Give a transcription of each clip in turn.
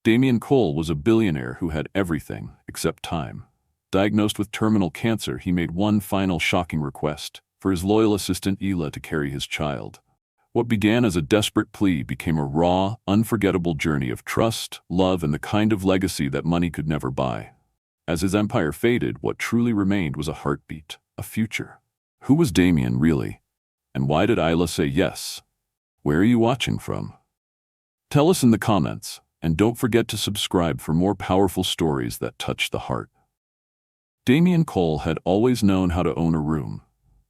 Damien Cole was a billionaire who had everything except time. Diagnosed with terminal cancer, he made one final shocking request for his loyal assistant Ela to carry his child. What began as a desperate plea became a raw, unforgettable journey of trust, love, and the kind of legacy that money could never buy. As his empire faded, what truly remained was a heartbeat, a future. Who was Damien really? And why did Isla say yes? Where are you watching from? Tell us in the comments, and don't forget to subscribe for more powerful stories that touch the heart. Damien Cole had always known how to own a room.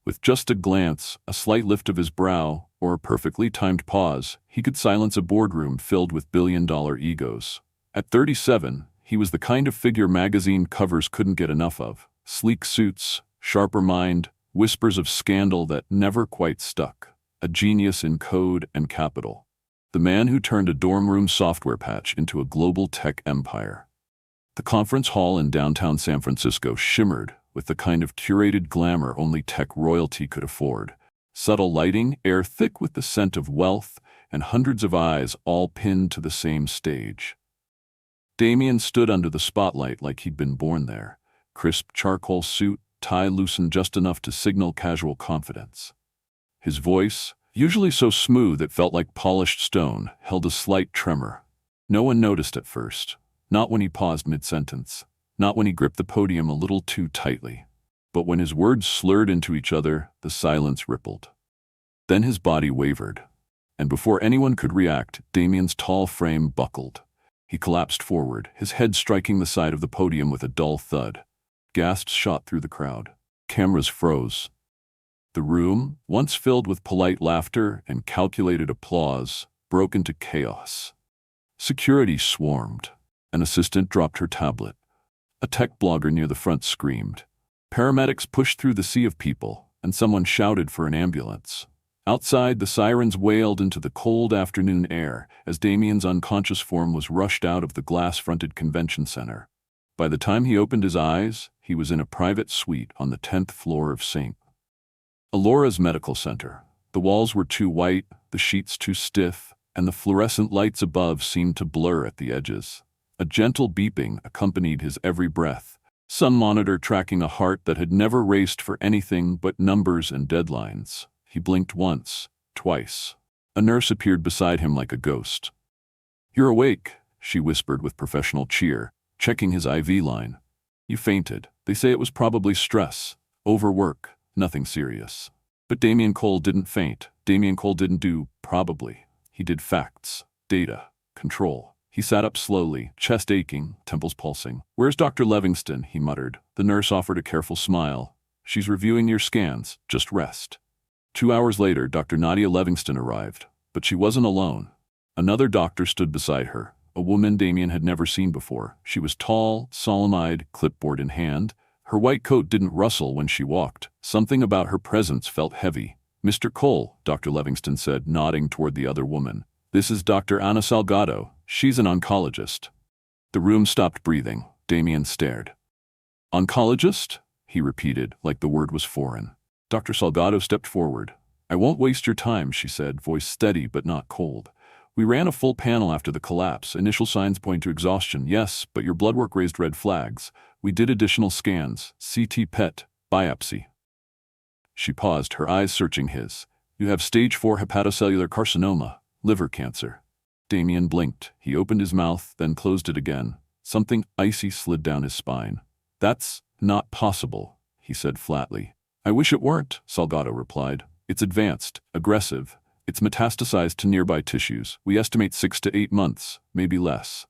With just a glance, a slight lift of his brow, or a perfectly timed pause, he could silence a boardroom filled with billion-dollar egos. At 37, he was the kind of figure magazine covers couldn't get enough of. Sleek suits, sharper mind, whispers of scandal that never quite stuck. A genius in code and capital. The man who turned a dorm room software patch into a global tech empire. The conference hall in downtown San Francisco shimmered with the kind of curated glamour only tech royalty could afford. Subtle lighting, air thick with the scent of wealth, and hundreds of eyes all pinned to the same stage. Damien stood under the spotlight like he'd been born there. Crisp charcoal suit, tie loosened just enough to signal casual confidence. His voice, usually so smooth it felt like polished stone, held a slight tremor. No one noticed at first. Not when he paused mid-sentence. Not when he gripped the podium a little too tightly. But when his words slurred into each other, the silence rippled. Then his body wavered. And before anyone could react, Damien's tall frame buckled. He collapsed forward, his head striking the side of the podium with a dull thud. Gasps shot through the crowd. Cameras froze. The room, once filled with polite laughter and calculated applause, broke into chaos. Security swarmed. An assistant dropped her tablet. A tech blogger near the front screamed. Paramedics pushed through the sea of people, and someone shouted for an ambulance. Outside, the sirens wailed into the cold afternoon air as Damien's unconscious form was rushed out of the glass-fronted convention center. By the time he opened his eyes, he was in a private suite on the 10th floor of St. Alora's medical center. The walls were too white, the sheets too stiff, and the fluorescent lights above seemed to blur at the edges. A gentle beeping accompanied his every breath, some monitor tracking a heart that had never raced for anything but numbers and deadlines. He blinked once, twice. A nurse appeared beside him like a ghost. "You're awake," she whispered with professional cheer, checking his IV line. "You fainted. They say it was probably stress, overwork, nothing serious." But Damien Cole didn't faint. Damien Cole didn't do probably. He did facts, data, control. He sat up slowly, chest aching, temples pulsing. "Where's Dr. Livingston?" he muttered. The nurse offered a careful smile. "She's reviewing your scans. Just rest." 2 hours later, Dr. Nadia Livingston arrived, but she wasn't alone. Another doctor stood beside her, a woman Damien had never seen before. She was tall, solemn-eyed, clipboard in hand. Her white coat didn't rustle when she walked. Something about her presence felt heavy. "Mr. Cole," Dr. Livingston said, nodding toward the other woman. "This is Dr. Ana Salgado. She's an oncologist." The room stopped breathing. Damien stared. "Oncologist?" he repeated, like the word was foreign. Dr. Salgado stepped forward. "I won't waste your time," she said, voice steady but not cold. "We ran a full panel after the collapse. Initial signs point to exhaustion, yes, but your blood work raised red flags. We did additional scans, CT PET, biopsy." She paused, her eyes searching his. "You have stage 4 hepatocellular carcinoma, liver cancer." Damien blinked. He opened his mouth, then closed it again. Something icy slid down his spine. "That's not possible," he said flatly. "I wish it weren't," Salgado replied. "It's advanced, aggressive. It's metastasized to nearby tissues. We estimate 6 to 8 months, maybe less."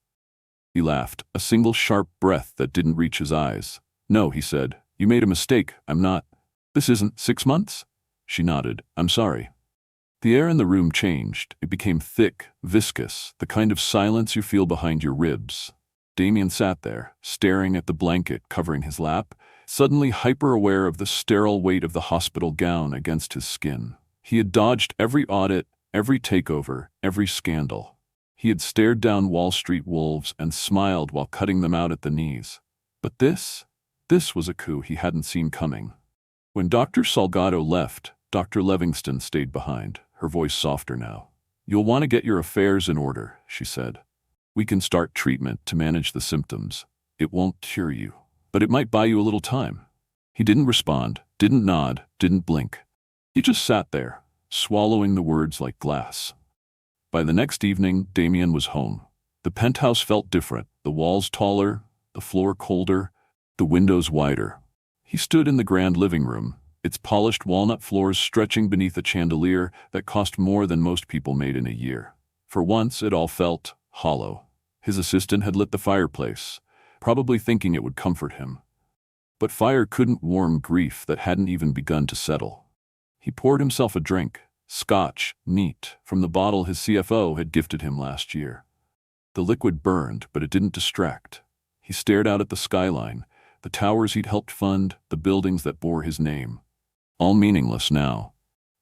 He laughed, a single sharp breath that didn't reach his eyes. "No," he said. "You made a mistake. I'm not." "This isn't 6 months?" She nodded. "I'm sorry." The air in the room changed. It became thick, viscous, the kind of silence you feel behind your ribs. Damien sat there, staring at the blanket covering his lap, suddenly hyper-aware of the sterile weight of the hospital gown against his skin. He had dodged every audit, every takeover, every scandal. He had stared down Wall Street wolves and smiled while cutting them out at the knees. But this was a coup he hadn't seen coming. When Dr. Salgado left, Dr. Livingston stayed behind, her voice softer now. "You'll want to get your affairs in order," she said. We can start treatment to manage the symptoms. It won't cure you, but it might buy you a little time." He didn't respond, didn't nod, didn't blink. He just sat there, swallowing the words like glass. By the next evening, Damien was home. The penthouse felt different, the walls taller, the floor colder, the windows wider. He stood in the grand living room, its polished walnut floors stretching beneath a chandelier that cost more than most people made in a year. For once, it all felt hollow. His assistant had lit the fireplace, probably thinking it would comfort him. But fire couldn't warm grief that hadn't even begun to settle. He poured himself a drink, Scotch, neat, from the bottle his CFO had gifted him last year. The liquid burned, but it didn't distract. He stared out at the skyline, the towers he'd helped fund, the buildings that bore his name. All meaningless now.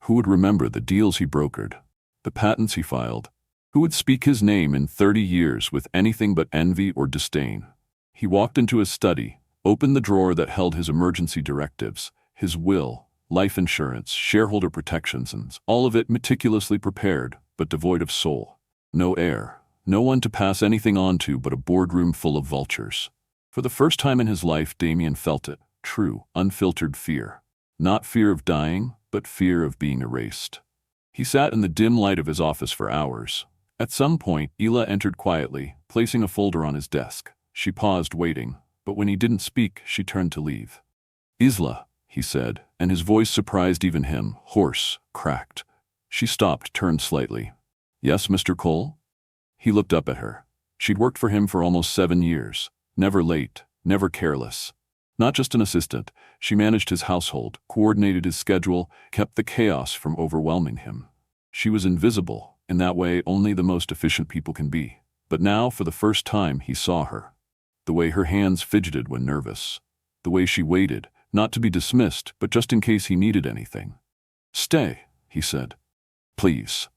Who would remember the deals he brokered, the patents he filed? Who would speak his name in 30 years with anything but envy or disdain? He walked into his study, opened the drawer that held his emergency directives, his will, life insurance, shareholder protections, and all of it meticulously prepared, but devoid of soul. No air, no one to pass anything on to but a boardroom full of vultures. For the first time in his life, Damien felt it, true, unfiltered fear. Not fear of dying, but fear of being erased. He sat in the dim light of his office for hours. At some point, Ela entered quietly, placing a folder on his desk. She paused, waiting, but when he didn't speak, she turned to leave. "Isla," he said, and his voice surprised even him, hoarse, cracked. She stopped, turned slightly. "Yes, Mr. Cole?" He looked up at her. She'd worked for him for almost 7 years. Never late, never careless. Not just an assistant, she managed his household, coordinated his schedule, kept the chaos from overwhelming him. She was invisible, in that way only the most efficient people can be. But now, for the first time, he saw her. The way her hands fidgeted when nervous. The way she waited, not to be dismissed, but just in case he needed anything. "Stay," he said. "Please."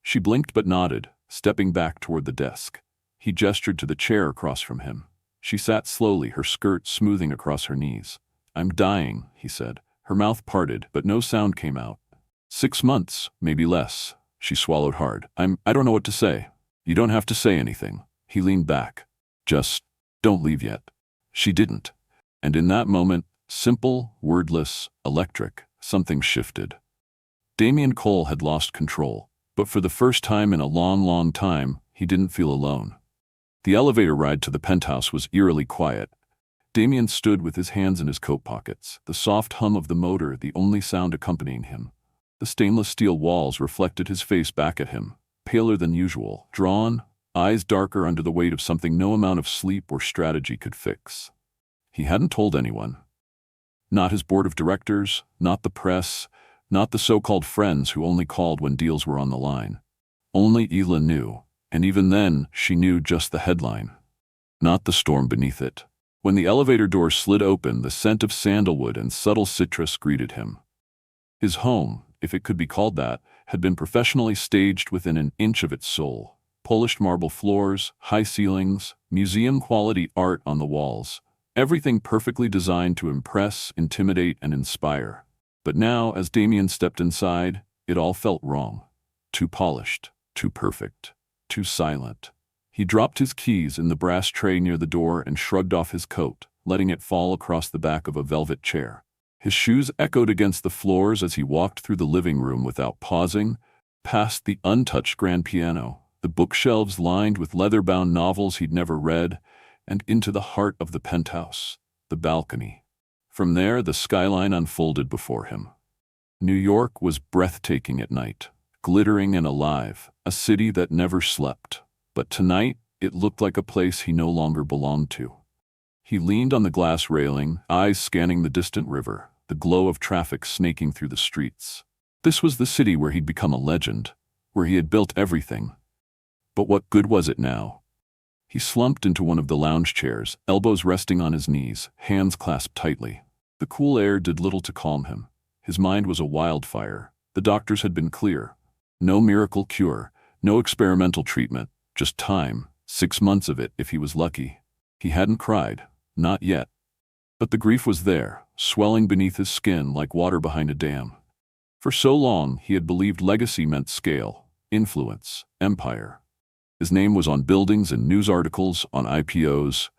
She blinked but nodded, stepping back toward the desk. He gestured to the chair across from him. She sat slowly, her skirt smoothing across her knees. "I'm dying," he said. Her mouth parted, but no sound came out. 6 months, maybe less. She swallowed hard. I don't know what to say." "You don't have to say anything." He leaned back. "Just don't leave yet." She didn't. And in that moment, simple, wordless, electric, something shifted. Damien Cole had lost control, but for the first time in a long, long time, he didn't feel alone. The elevator ride to the penthouse was eerily quiet. Damien stood with his hands in his coat pockets, the soft hum of the motor the only sound accompanying him. The stainless steel walls reflected his face back at him, paler than usual, drawn, eyes darker under the weight of something no amount of sleep or strategy could fix. He hadn't told anyone. Not his board of directors, not the press, not the so-called friends who only called when deals were on the line. Only Ela knew. And even then, she knew just the headline, not the storm beneath it. When the elevator door slid open, the scent of sandalwood and subtle citrus greeted him. His home, if it could be called that, had been professionally staged within an inch of its soul. Polished marble floors, high ceilings, museum-quality art on the walls. Everything perfectly designed to impress, intimidate, and inspire. But now, as Damien stepped inside, it all felt wrong. Too polished, too perfect. Too silent. He dropped his keys in the brass tray near the door and shrugged off his coat, letting it fall across the back of a velvet chair. His shoes echoed against the floors as he walked through the living room without pausing, past the untouched grand piano, the bookshelves lined with leather-bound novels he'd never read, and into the heart of the penthouse, the balcony. From there, the skyline unfolded before him. New York was breathtaking at night. Glittering and alive, a city that never slept. But tonight, it looked like a place he no longer belonged to. He leaned on the glass railing, eyes scanning the distant river, the glow of traffic snaking through the streets. This was the city where he'd become a legend, where he had built everything. But what good was it now? He slumped into one of the lounge chairs, elbows resting on his knees, hands clasped tightly. The cool air did little to calm him. His mind was a wildfire. The doctors had been clear. No miracle cure, no experimental treatment, just time, 6 months of it if he was lucky. He hadn't cried, not yet. But the grief was there, swelling beneath his skin like water behind a dam. For so long he had believed legacy meant scale, influence, empire. His name was on buildings and news articles, on IPOs.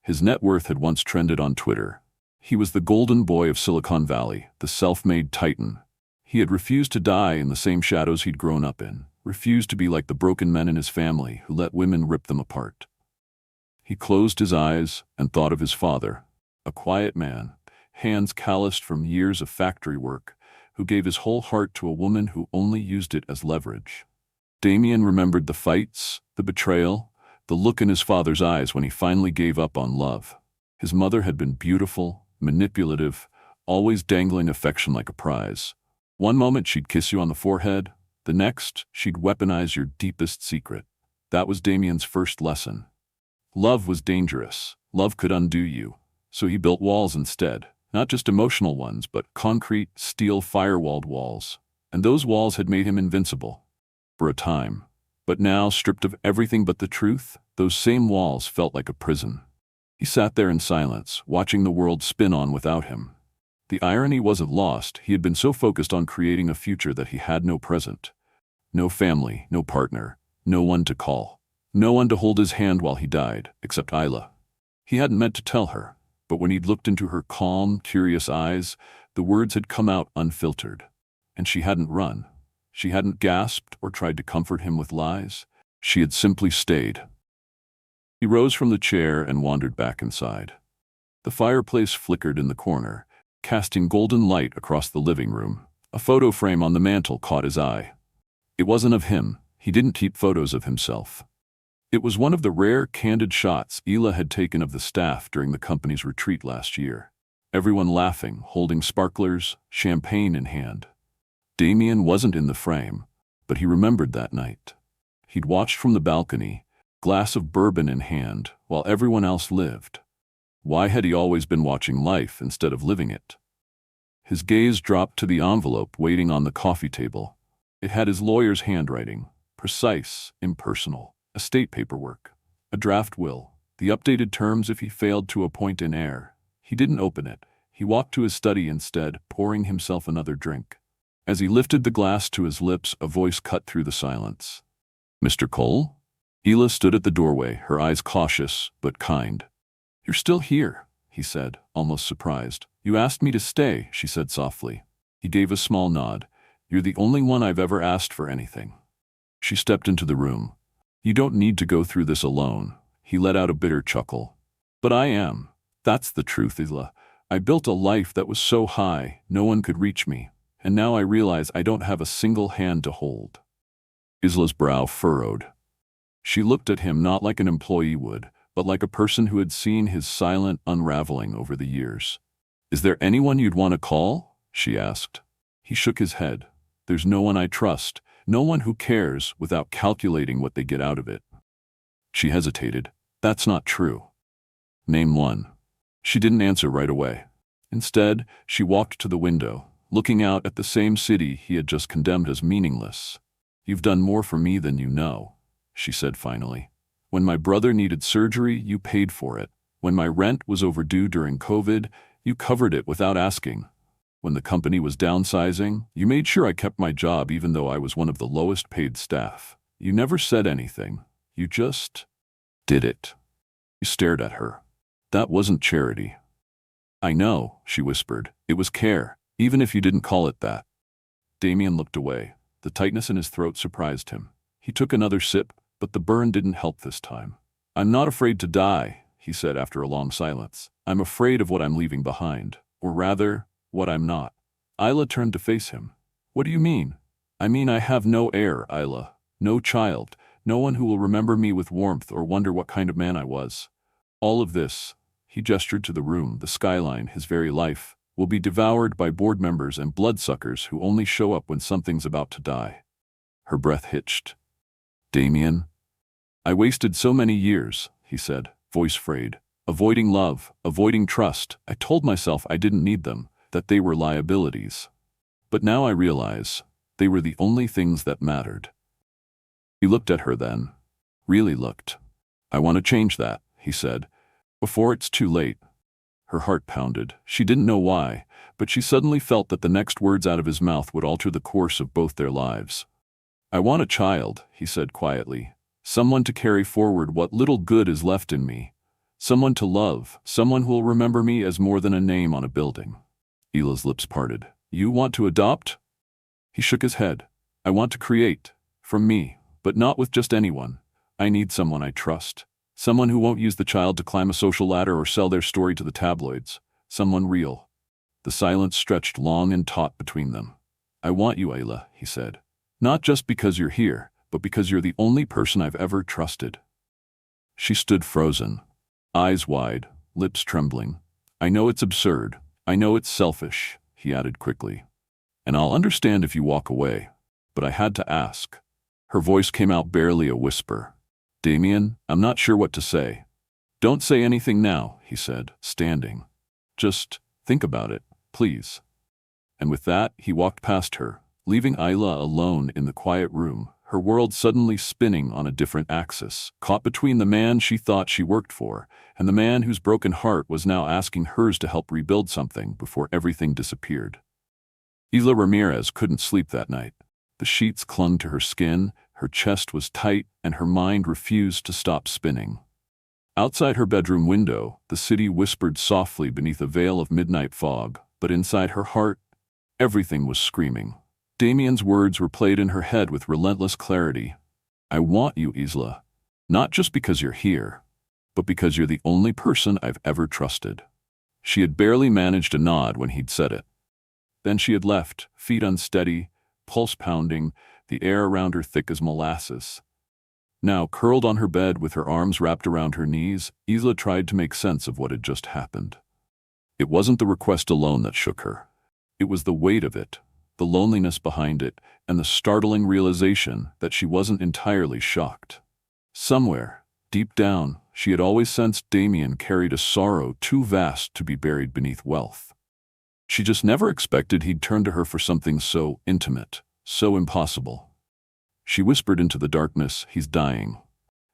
His net worth had once trended on Twitter. He was the golden boy of Silicon Valley, the self-made titan. He had refused to die in the same shadows he'd grown up in, refused to be like the broken men in his family who let women rip them apart. He closed his eyes and thought of his father, a quiet man, hands calloused from years of factory work, who gave his whole heart to a woman who only used it as leverage. Damien remembered the fights, the betrayal, the look in his father's eyes when he finally gave up on love. His mother had been beautiful, manipulative, always dangling affection like a prize. One moment she'd kiss you on the forehead, the next she'd weaponize your deepest secret. That was Damien's first lesson. Love was dangerous. Love could undo you. So he built walls instead, not just emotional ones, but concrete, steel firewalled walls. And those walls had made him invincible. For a time. But now, stripped of everything but the truth, those same walls felt like a prison. He sat there in silence, watching the world spin on without him. The irony wasn't lost. He had been so focused on creating a future that he had no present. No family, no partner, no one to call. No one to hold his hand while he died, except Isla. He hadn't meant to tell her, but when he'd looked into her calm, curious eyes, the words had come out unfiltered. And she hadn't run. She hadn't gasped or tried to comfort him with lies. She had simply stayed. He rose from the chair and wandered back inside. The fireplace flickered in the corner, casting golden light across the living room. A photo frame on the mantel caught his eye. It wasn't of him. He didn't keep photos of himself. It was one of the rare, candid shots Ela had taken of the staff during the company's retreat last year. Everyone laughing, holding sparklers, champagne in hand. Damien wasn't in the frame, but he remembered that night. He'd watched from the balcony, glass of bourbon in hand, while everyone else lived. Why had he always been watching life instead of living it? His gaze dropped to the envelope waiting on the coffee table. It had his lawyer's handwriting, precise, impersonal. Estate paperwork, a draft will, the updated terms if he failed to appoint an heir. He didn't open it. He walked to his study instead, pouring himself another drink. As he lifted the glass to his lips, a voice cut through the silence. "Mr. Cole?" Ela stood at the doorway, her eyes cautious but kind. "You're still here," he said, almost surprised. "You asked me to stay," she said softly. He gave a small nod. "You're the only one I've ever asked for anything." She stepped into the room. "You don't need to go through this alone." He let out a bitter chuckle. "But I am. That's the truth, Isla. I built a life that was so high, no one could reach me. And now I realize I don't have a single hand to hold." Isla's brow furrowed. She looked at him not like an employee would, but like a person who had seen his silent unraveling over the years. "Is there anyone you'd want to call?" she asked. He shook his head. "There's no one I trust. No one who cares without calculating what they get out of it." She hesitated. "That's not true." "Name one." She didn't answer right away. Instead, she walked to the window, looking out at the same city he had just condemned as meaningless. "You've done more for me than you know," she said finally. "When my brother needed surgery, you paid for it. When my rent was overdue during COVID, you covered it without asking. When the company was downsizing, you made sure I kept my job even though I was one of the lowest paid staff. You never said anything. You just did it." He stared at her. "That wasn't charity." "I know," she whispered. "It was care, even if you didn't call it that." Damien looked away. The tightness in his throat surprised him. He took another sip, but the burn didn't help this time. "I'm not afraid to die," he said after a long silence. "I'm afraid of what I'm leaving behind. Or rather, what I'm not." Isla turned to face him. "What do you mean?" "I mean I have no heir, Isla. No child. No one who will remember me with warmth or wonder what kind of man I was. All of this," he gestured to the room, the skyline, his very life, "will be devoured by board members and bloodsuckers who only show up when something's about to die." Her breath hitched. "Damien?" "I wasted so many years," he said, voice frayed. "Avoiding love, avoiding trust. I told myself I didn't need them, that they were liabilities. But now I realize they were the only things that mattered." He looked at her then. Really looked. "I want to change that," he said, "before it's too late." Her heart pounded. She didn't know why, but she suddenly felt that the next words out of his mouth would alter the course of both their lives. "I want a child," he said quietly. Someone to carry forward what little good is left in me. Someone to love, someone who will remember me as more than a name on a building. Ila's lips parted. You want to adopt? He shook his head. I want to create. From me, but not with just anyone. I need someone I trust. Someone who won't use the child to climb a social ladder or sell their story to the tabloids. Someone real. The silence stretched long and taut between them. I want you, Ila, he said. Not just because you're here, but because you're the only person I've ever trusted. She stood frozen, eyes wide, lips trembling. I know it's absurd. I know it's selfish, he added quickly. And I'll understand if you walk away. But I had to ask. Her voice came out barely a whisper. Damien, I'm not sure what to say. Don't say anything now, he said, standing. Just think about it, please. And with that, he walked past her, leaving Ila alone in the quiet room, her world suddenly spinning on a different axis, caught between the man she thought she worked for and the man whose broken heart was now asking hers to help rebuild something before everything disappeared. Ila Ramirez couldn't sleep that night. The sheets clung to her skin, her chest was tight, and her mind refused to stop spinning. Outside her bedroom window, the city whispered softly beneath a veil of midnight fog, but inside her heart, everything was screaming. Damien's words were played in her head with relentless clarity. I want you, Isla. Not just because you're here, but because you're the only person I've ever trusted. She had barely managed a nod when he'd said it. Then she had left, feet unsteady, pulse pounding, the air around her thick as molasses. Now, curled on her bed with her arms wrapped around her knees, Isla tried to make sense of what had just happened. It wasn't the request alone that shook her. It was the weight of it, the loneliness behind it, and the startling realization that she wasn't entirely shocked. Somewhere, deep down, she had always sensed Damien carried a sorrow too vast to be buried beneath wealth. She just never expected he'd turn to her for something so intimate, so impossible. She whispered into the darkness, he's dying.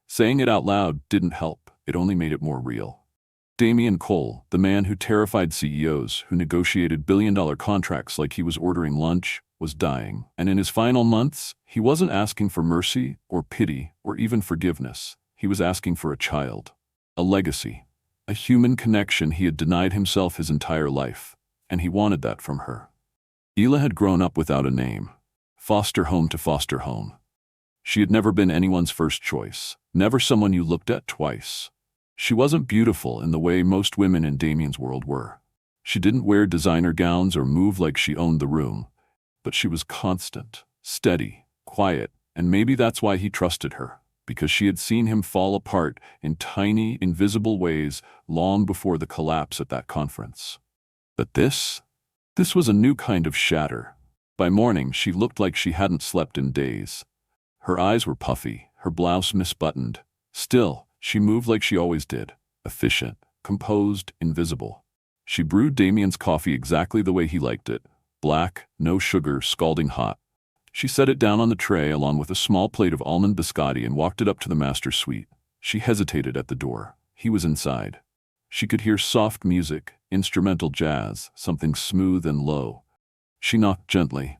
Saying it out loud didn't help, it only made it more real. Damien Cole, the man who terrified CEOs, who negotiated billion-dollar contracts like he was ordering lunch, was dying. And in his final months, he wasn't asking for mercy or pity or even forgiveness. He was asking for a child, a legacy, a human connection he had denied himself his entire life. And he wanted that from her. Ila had grown up without a name, foster home to foster home. She had never been anyone's first choice, never someone you looked at twice. She wasn't beautiful in the way most women in Damien's world were. She didn't wear designer gowns or move like she owned the room, but she was constant, steady, quiet, and maybe that's why he trusted her, because she had seen him fall apart in tiny, invisible ways long before the collapse at that conference. But this was a new kind of shatter. By morning, she looked like she hadn't slept in days. Her eyes were puffy, her blouse misbuttoned. Still, she moved like she always did, efficient, composed, invisible. She brewed Damien's coffee exactly the way he liked it, black, no sugar, scalding hot. She set it down on the tray along with a small plate of almond biscotti and walked it up to the master suite. She hesitated at the door. He was inside. She could hear soft music, instrumental jazz, something smooth and low. She knocked gently.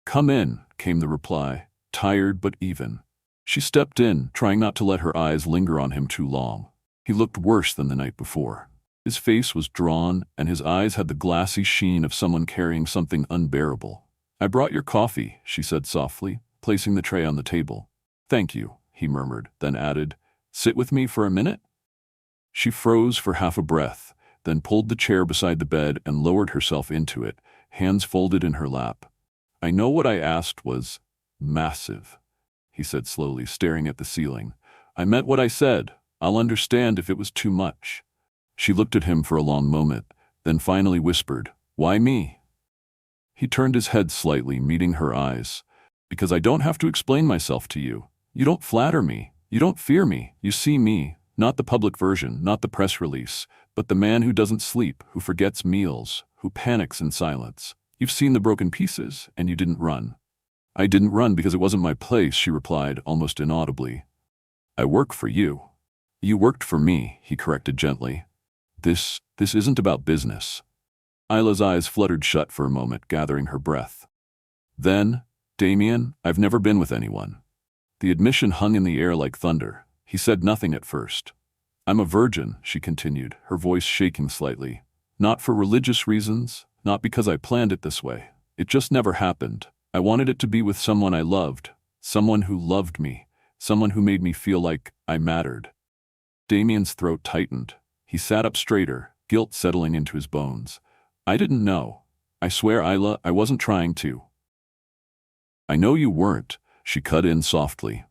Come in, came the reply, tired but even. She stepped in, trying not to let her eyes linger on him too long. He looked worse than the night before. His face was drawn, and his eyes had the glassy sheen of someone carrying something unbearable. I brought your coffee, she said softly, placing the tray on the table. Thank you, he murmured, then added, sit with me for a minute? She froze for half a breath, then pulled the chair beside the bed and lowered herself into it, hands folded in her lap. I know what I asked was massive, he said slowly, staring at the ceiling. I meant what I said. I'll understand if it was too much. She looked at him for a long moment, then finally whispered, why me? He turned his head slightly, meeting her eyes. Because I don't have to explain myself to you. You don't flatter me. You don't fear me. You see me. Not the public version, not the press release, but the man who doesn't sleep, who forgets meals, who panics in silence. You've seen the broken pieces, and you didn't run. I didn't run because it wasn't my place, she replied, almost inaudibly. I work for you. You worked for me, he corrected gently. This isn't about business. Ila's eyes fluttered shut for a moment, gathering her breath. Then, Damien, I've never been with anyone. The admission hung in the air like thunder. He said nothing at first. "I'm a virgin," she continued, her voice shaking slightly. "Not for religious reasons, not because I planned it this way. It just never happened. I wanted it to be with someone I loved, someone who loved me, someone who made me feel like I mattered." Damien's throat tightened. He sat up straighter, guilt settling into his bones. "I didn't know. I swear, Isla, I wasn't trying to." "I know you weren't," she cut in softly.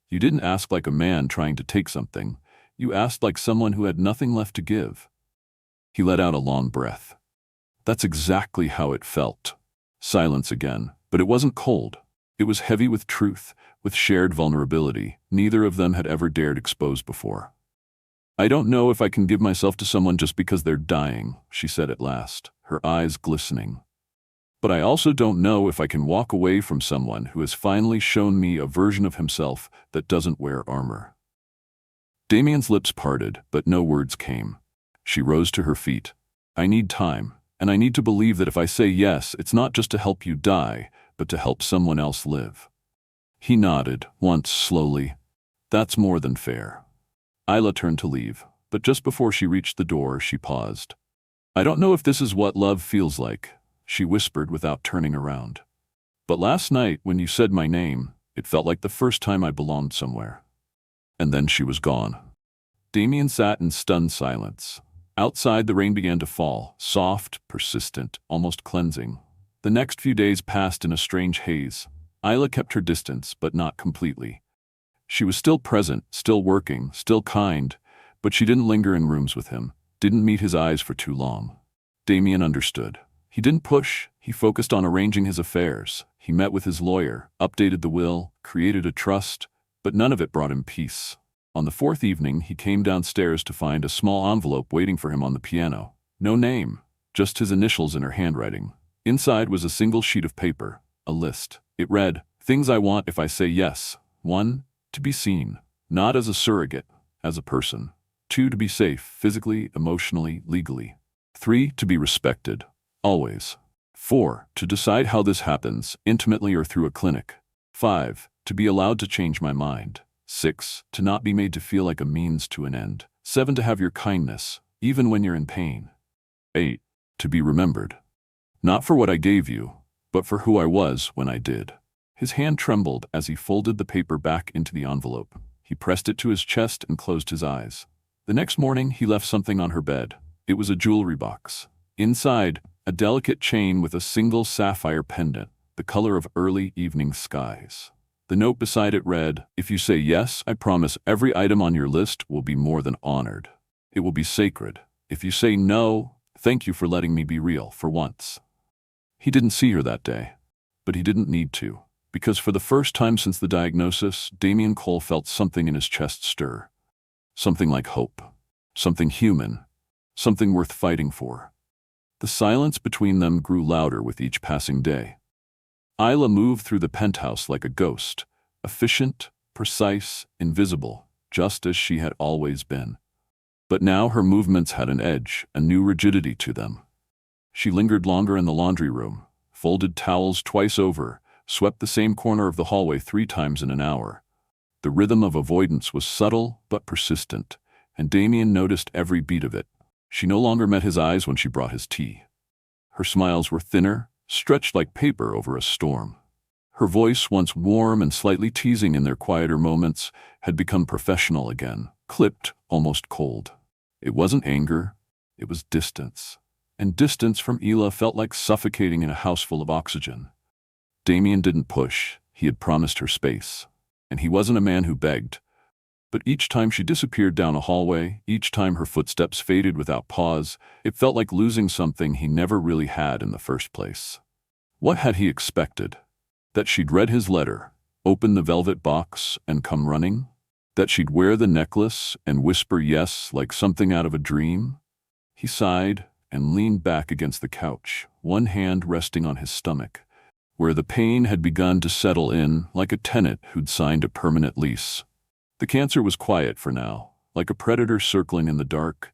"You didn't ask like a man trying to take something. You asked like someone who had nothing left to give." He let out a long breath. "That's exactly how it felt." Silence again, but it wasn't cold. It was heavy with truth, with shared vulnerability neither of them had ever dared expose before. "I don't know if I can give myself to someone just because they're dying," she said at last, her eyes glistening. "But I also don't know if I can walk away from someone who has finally shown me a version of himself that doesn't wear armor." Damien's lips parted, but no words came. She rose to her feet. "I need time, and I need to believe that if I say yes, it's not just to help you die, but to help someone else live." He nodded, once slowly. "That's more than fair." Isla turned to leave, but just before she reached the door, she paused. "I don't know if this is what love feels like," she whispered without turning around. "But last night, when you said my name, it felt like the first time I belonged somewhere." And then she was gone. Damien sat in stunned silence. Outside, the rain began to fall, soft, persistent, almost cleansing. The next few days passed in a strange haze. Isla kept her distance, but not completely. She was still present, still working, still kind, but she didn't linger in rooms with him, didn't meet his eyes for too long. Damien understood. He didn't push, he focused on arranging his affairs. He met with his lawyer, updated the will, created a trust, but none of it brought him peace. On the fourth evening, he came downstairs to find a small envelope waiting for him on the piano. No name, just his initials in her handwriting. Inside was a single sheet of paper, a list. It read, "Things I want if I say yes. 1. To be seen, not as a surrogate, as a person. 2. To be safe, physically, emotionally, legally. 3. To be respected, always. 4. To decide how this happens, intimately or through a clinic. 5. To be allowed to change my mind. 6. To not be made to feel like a means to an end. 7. To have your kindness, even when you're in pain. 8. To be remembered. Not for what I gave you, but for who I was when I did." His hand trembled as he folded the paper back into the envelope. He pressed it to his chest and closed his eyes. The next morning, he left something on her bed. It was a jewelry box. Inside, a delicate chain with a single sapphire pendant, the color of early evening skies. The note beside it read, "If you say yes, I promise every item on your list will be more than honored. It will be sacred. If you say no, thank you for letting me be real for once." He didn't see her that day, but he didn't need to, because for the first time since the diagnosis, Damien Cole felt something in his chest stir. Something like hope. Something human. Something worth fighting for. The silence between them grew louder with each passing day. Isla moved through the penthouse like a ghost, efficient, precise, invisible, just as she had always been. But now her movements had an edge, a new rigidity to them. She lingered longer in the laundry room, folded towels twice over, swept the same corner of the hallway 3 times in an hour. The rhythm of avoidance was subtle but persistent, and Damien noticed every beat of it. She no longer met his eyes when she brought his tea. Her smiles were thinner, stretched like paper over a storm. Her voice, once warm and slightly teasing in their quieter moments, had become professional again, clipped, almost cold. It wasn't anger, it was distance. And distance from Isla felt like suffocating in a house full of oxygen. Damien didn't push, he had promised her space. And he wasn't a man who begged. But each time she disappeared down a hallway, each time her footsteps faded without pause, it felt like losing something he never really had in the first place. What had he expected? That she'd read his letter, open the velvet box, and come running? That she'd wear the necklace and whisper yes like something out of a dream? He sighed and leaned back against the couch, one hand resting on his stomach, where the pain had begun to settle in like a tenant who'd signed a permanent lease. The cancer was quiet for now, like a predator circling in the dark,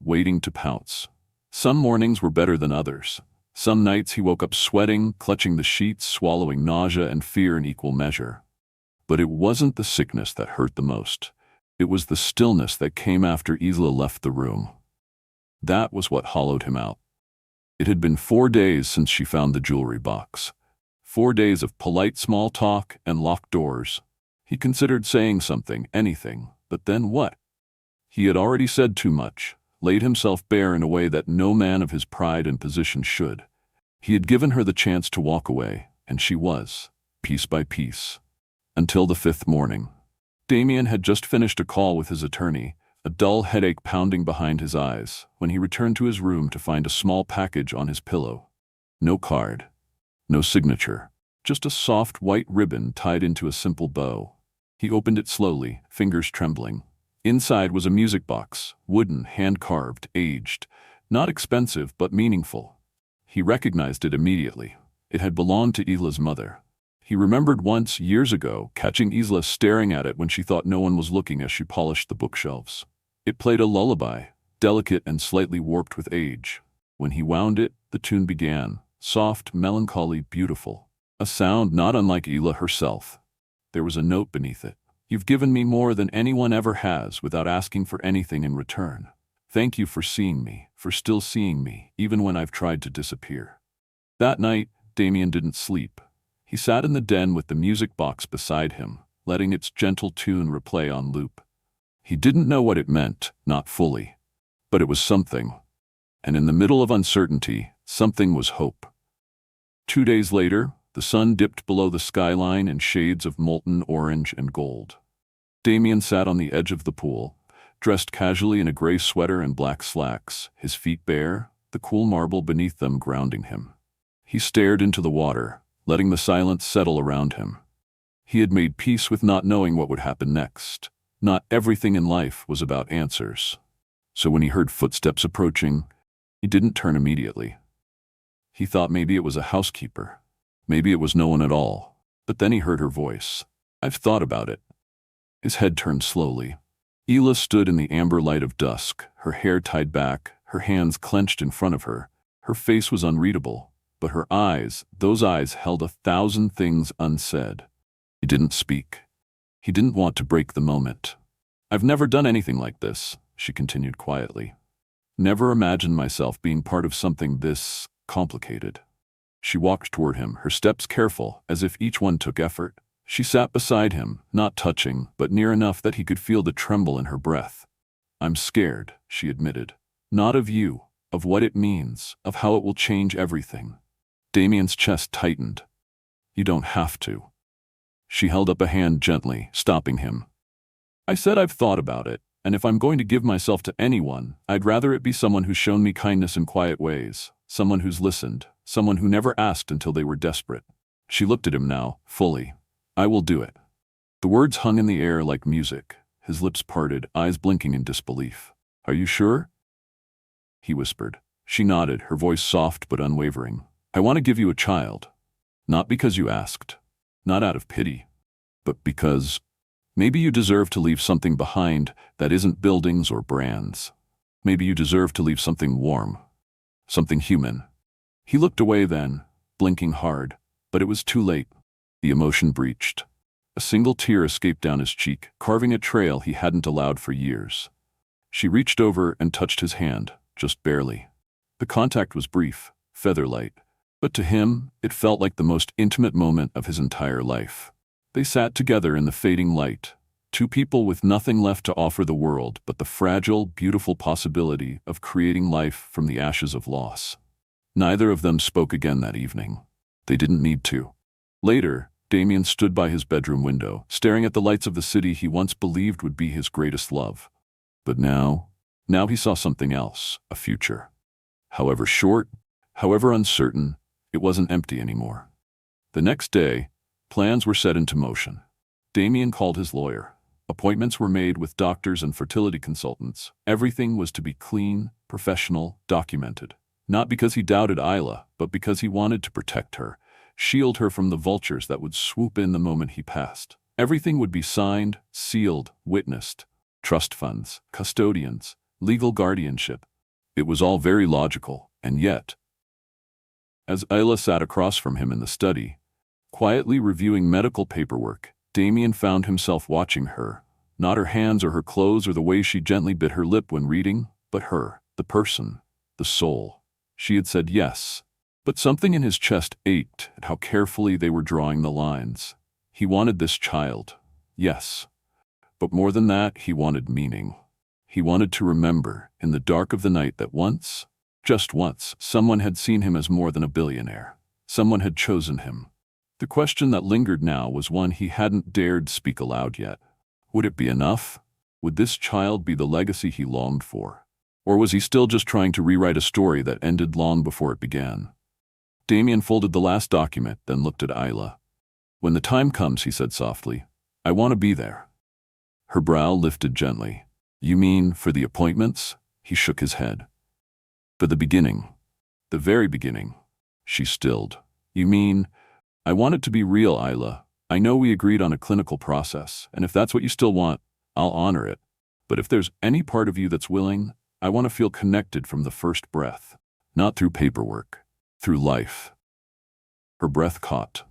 waiting to pounce. Some mornings were better than others. Some nights he woke up sweating, clutching the sheets, swallowing nausea and fear in equal measure. But it wasn't the sickness that hurt the most. It was the stillness that came after Isla left the room. That was what hollowed him out. It had been 4 days since she found the jewelry box. 4 days of polite small talk and locked doors. He considered saying something, anything, but then what? He had already said too much, laid himself bare in a way that no man of his pride and position should. He had given her the chance to walk away, and she was, piece by piece. Until the 5th morning. Damien had just finished a call with his attorney, a dull headache pounding behind his eyes, when he returned to his room to find a small package on his pillow. No card. No signature. Just a soft white ribbon tied into a simple bow. He opened it slowly, fingers trembling. Inside was a music box, wooden, hand-carved, aged. Not expensive, but meaningful. He recognized it immediately. It had belonged to Isla's mother. He remembered once, years ago, catching Isla staring at it when she thought no one was looking as she polished the bookshelves. It played a lullaby, delicate and slightly warped with age. When he wound it, the tune began, soft, melancholy, beautiful. A sound not unlike Isla herself. There was a note beneath it. You've given me more than anyone ever has without asking for anything in return. Thank you for seeing me, for still seeing me, even when I've tried to disappear. That night, Damien didn't sleep. He sat in the den with the music box beside him, letting its gentle tune replay on loop. He didn't know what it meant, not fully. But it was something. And in the middle of uncertainty, something was hope. 2 days later, the sun dipped below the skyline in shades of molten orange and gold. Damien sat on the edge of the pool, dressed casually in a gray sweater and black slacks, his feet bare, the cool marble beneath them grounding him. He stared into the water, letting the silence settle around him. He had made peace with not knowing what would happen next. Not everything in life was about answers. So when he heard footsteps approaching, he didn't turn immediately. He thought maybe it was a housekeeper. Maybe it was no one at all. But then he heard her voice. I've thought about it. His head turned slowly. Isla stood in the amber light of dusk, her hair tied back, her hands clenched in front of her. Her face was unreadable. But her eyes, those eyes held 1,000 things unsaid. He didn't speak. He didn't want to break the moment. I've never done anything like this, she continued quietly. Never imagined myself being part of something this complicated. She walked toward him, her steps careful, as if each one took effort. She sat beside him, not touching, but near enough that he could feel the tremble in her breath. I'm scared, she admitted. Not of you, of what it means, of how it will change everything. Damien's chest tightened. You don't have to. She held up a hand gently, stopping him. I said I've thought about it, and if I'm going to give myself to anyone, I'd rather it be someone who's shown me kindness in quiet ways, someone who's listened, someone who never asked until they were desperate. She looked at him now, fully. I will do it. The words hung in the air like music, his lips parted, eyes blinking in disbelief. Are you sure? He whispered. She nodded, her voice soft but unwavering. I want to give you a child. Not because you asked. Not out of pity. But because maybe you deserve to leave something behind that isn't buildings or brands. Maybe you deserve to leave something warm. Something human. He looked away then, blinking hard. But it was too late. The emotion breached. A single tear escaped down his cheek, carving a trail he hadn't allowed for years. She reached over and touched his hand, just barely. The contact was brief, feather-light. But to him, it felt like the most intimate moment of his entire life. They sat together in the fading light, two people with nothing left to offer the world but the fragile, beautiful possibility of creating life from the ashes of loss. Neither of them spoke again that evening. They didn't need to. Later, Damien stood by his bedroom window, staring at the lights of the city he once believed would be his greatest love. But now he saw something else, a future. However short, however uncertain, it wasn't empty anymore. The next day, plans were set into motion. Damien called his lawyer. Appointments were made with doctors and fertility consultants. Everything was to be clean, professional, documented. Not because he doubted Isla, but because he wanted to protect her, shield her from the vultures that would swoop in the moment he passed. Everything would be signed, sealed, witnessed. Trust funds, custodians, legal guardianship. It was all very logical, and yet, as Isla sat across from him in the study, quietly reviewing medical paperwork, Damien found himself watching her, not her hands or her clothes or the way she gently bit her lip when reading, but her, the person, the soul. She had said yes, but something in his chest ached at how carefully they were drawing the lines. He wanted this child, yes, but more than that, he wanted meaning. He wanted to remember, in the dark of the night, that once, just once, someone had seen him as more than a billionaire. Someone had chosen him. The question that lingered now was one he hadn't dared speak aloud yet. Would it be enough? Would this child be the legacy he longed for? Or was he still just trying to rewrite a story that ended long before it began? Damien folded the last document, then looked at Isla. "When the time comes," he said softly, "I want to be there." Her brow lifted gently. "You mean for the appointments?" He shook his head. "For the beginning. The very beginning." She stilled. "You mean, I want it to be real, Isla. I know we agreed on a clinical process, and if that's what you still want, I'll honor it. But if there's any part of you that's willing, I want to feel connected from the first breath. Not through paperwork, through life." Her breath caught.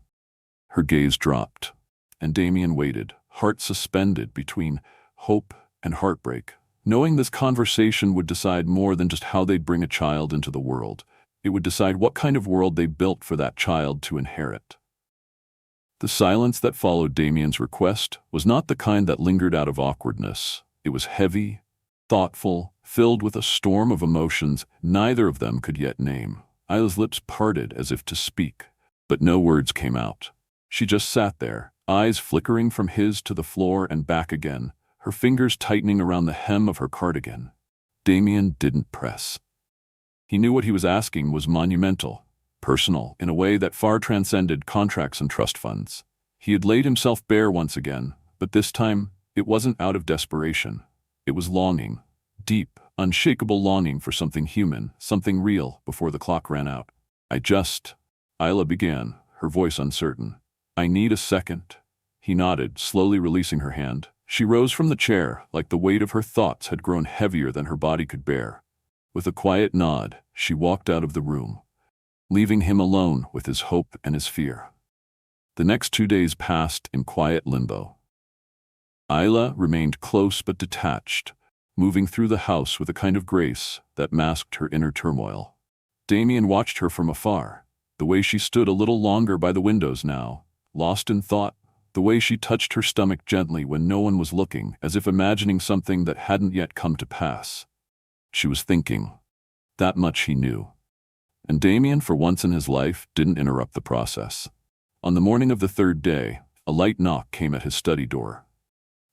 Her gaze dropped, and Damien waited, heart suspended between hope and heartbreak, knowing this conversation would decide more than just how they'd bring a child into the world. It would decide what kind of world they built for that child to inherit. The silence that followed Damien's request was not the kind that lingered out of awkwardness. It was heavy, thoughtful, filled with a storm of emotions neither of them could yet name. Isla's lips parted as if to speak, but no words came out. She just sat there, eyes flickering from his to the floor and back again, her fingers tightening around the hem of her cardigan. Damien didn't press. He knew what he was asking was monumental, personal, in a way that far transcended contracts and trust funds. He had laid himself bare once again, but this time it wasn't out of desperation. It was longing, deep, unshakable longing for something human, something real, before the clock ran out. Isla began, her voice uncertain. "I need a second." He nodded, slowly releasing her hand. She rose from the chair, like the weight of her thoughts had grown heavier than her body could bear. With a quiet nod, she walked out of the room, leaving him alone with his hope and his fear. The next 2 days passed in quiet limbo. Isla remained close but detached, moving through the house with a kind of grace that masked her inner turmoil. Damien watched her from afar, the way she stood a little longer by the windows now, lost in thought, the way she touched her stomach gently when no one was looking, as if imagining something that hadn't yet come to pass. She was thinking. That much he knew. And Damien, for once in his life, didn't interrupt the process. On the morning of the third day, a light knock came at his study door.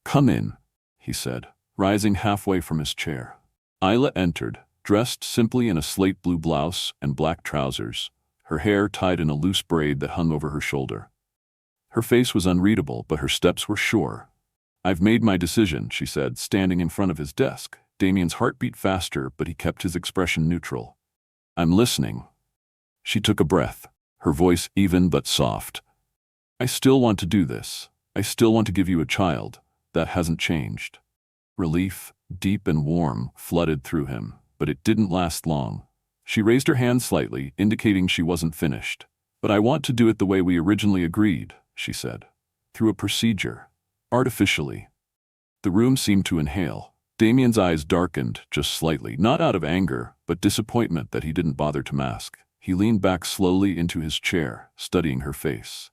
"Come in," he said, rising halfway from his chair. Isla entered, dressed simply in a slate blue blouse and black trousers, her hair tied in a loose braid that hung over her shoulder. Her face was unreadable, but her steps were sure. "I've made my decision," she said, standing in front of his desk. Damien's heart beat faster, but he kept his expression neutral. "I'm listening." She took a breath, her voice even but soft. "I still want to do this. I still want to give you a child. That hasn't changed." Relief, deep and warm, flooded through him, but it didn't last long. She raised her hand slightly, indicating she wasn't finished. "But I want to do it the way we originally agreed," she said. "Through a procedure. Artificially." The room seemed to inhale. Damien's eyes darkened just slightly, not out of anger, but disappointment that he didn't bother to mask. He leaned back slowly into his chair, studying her face.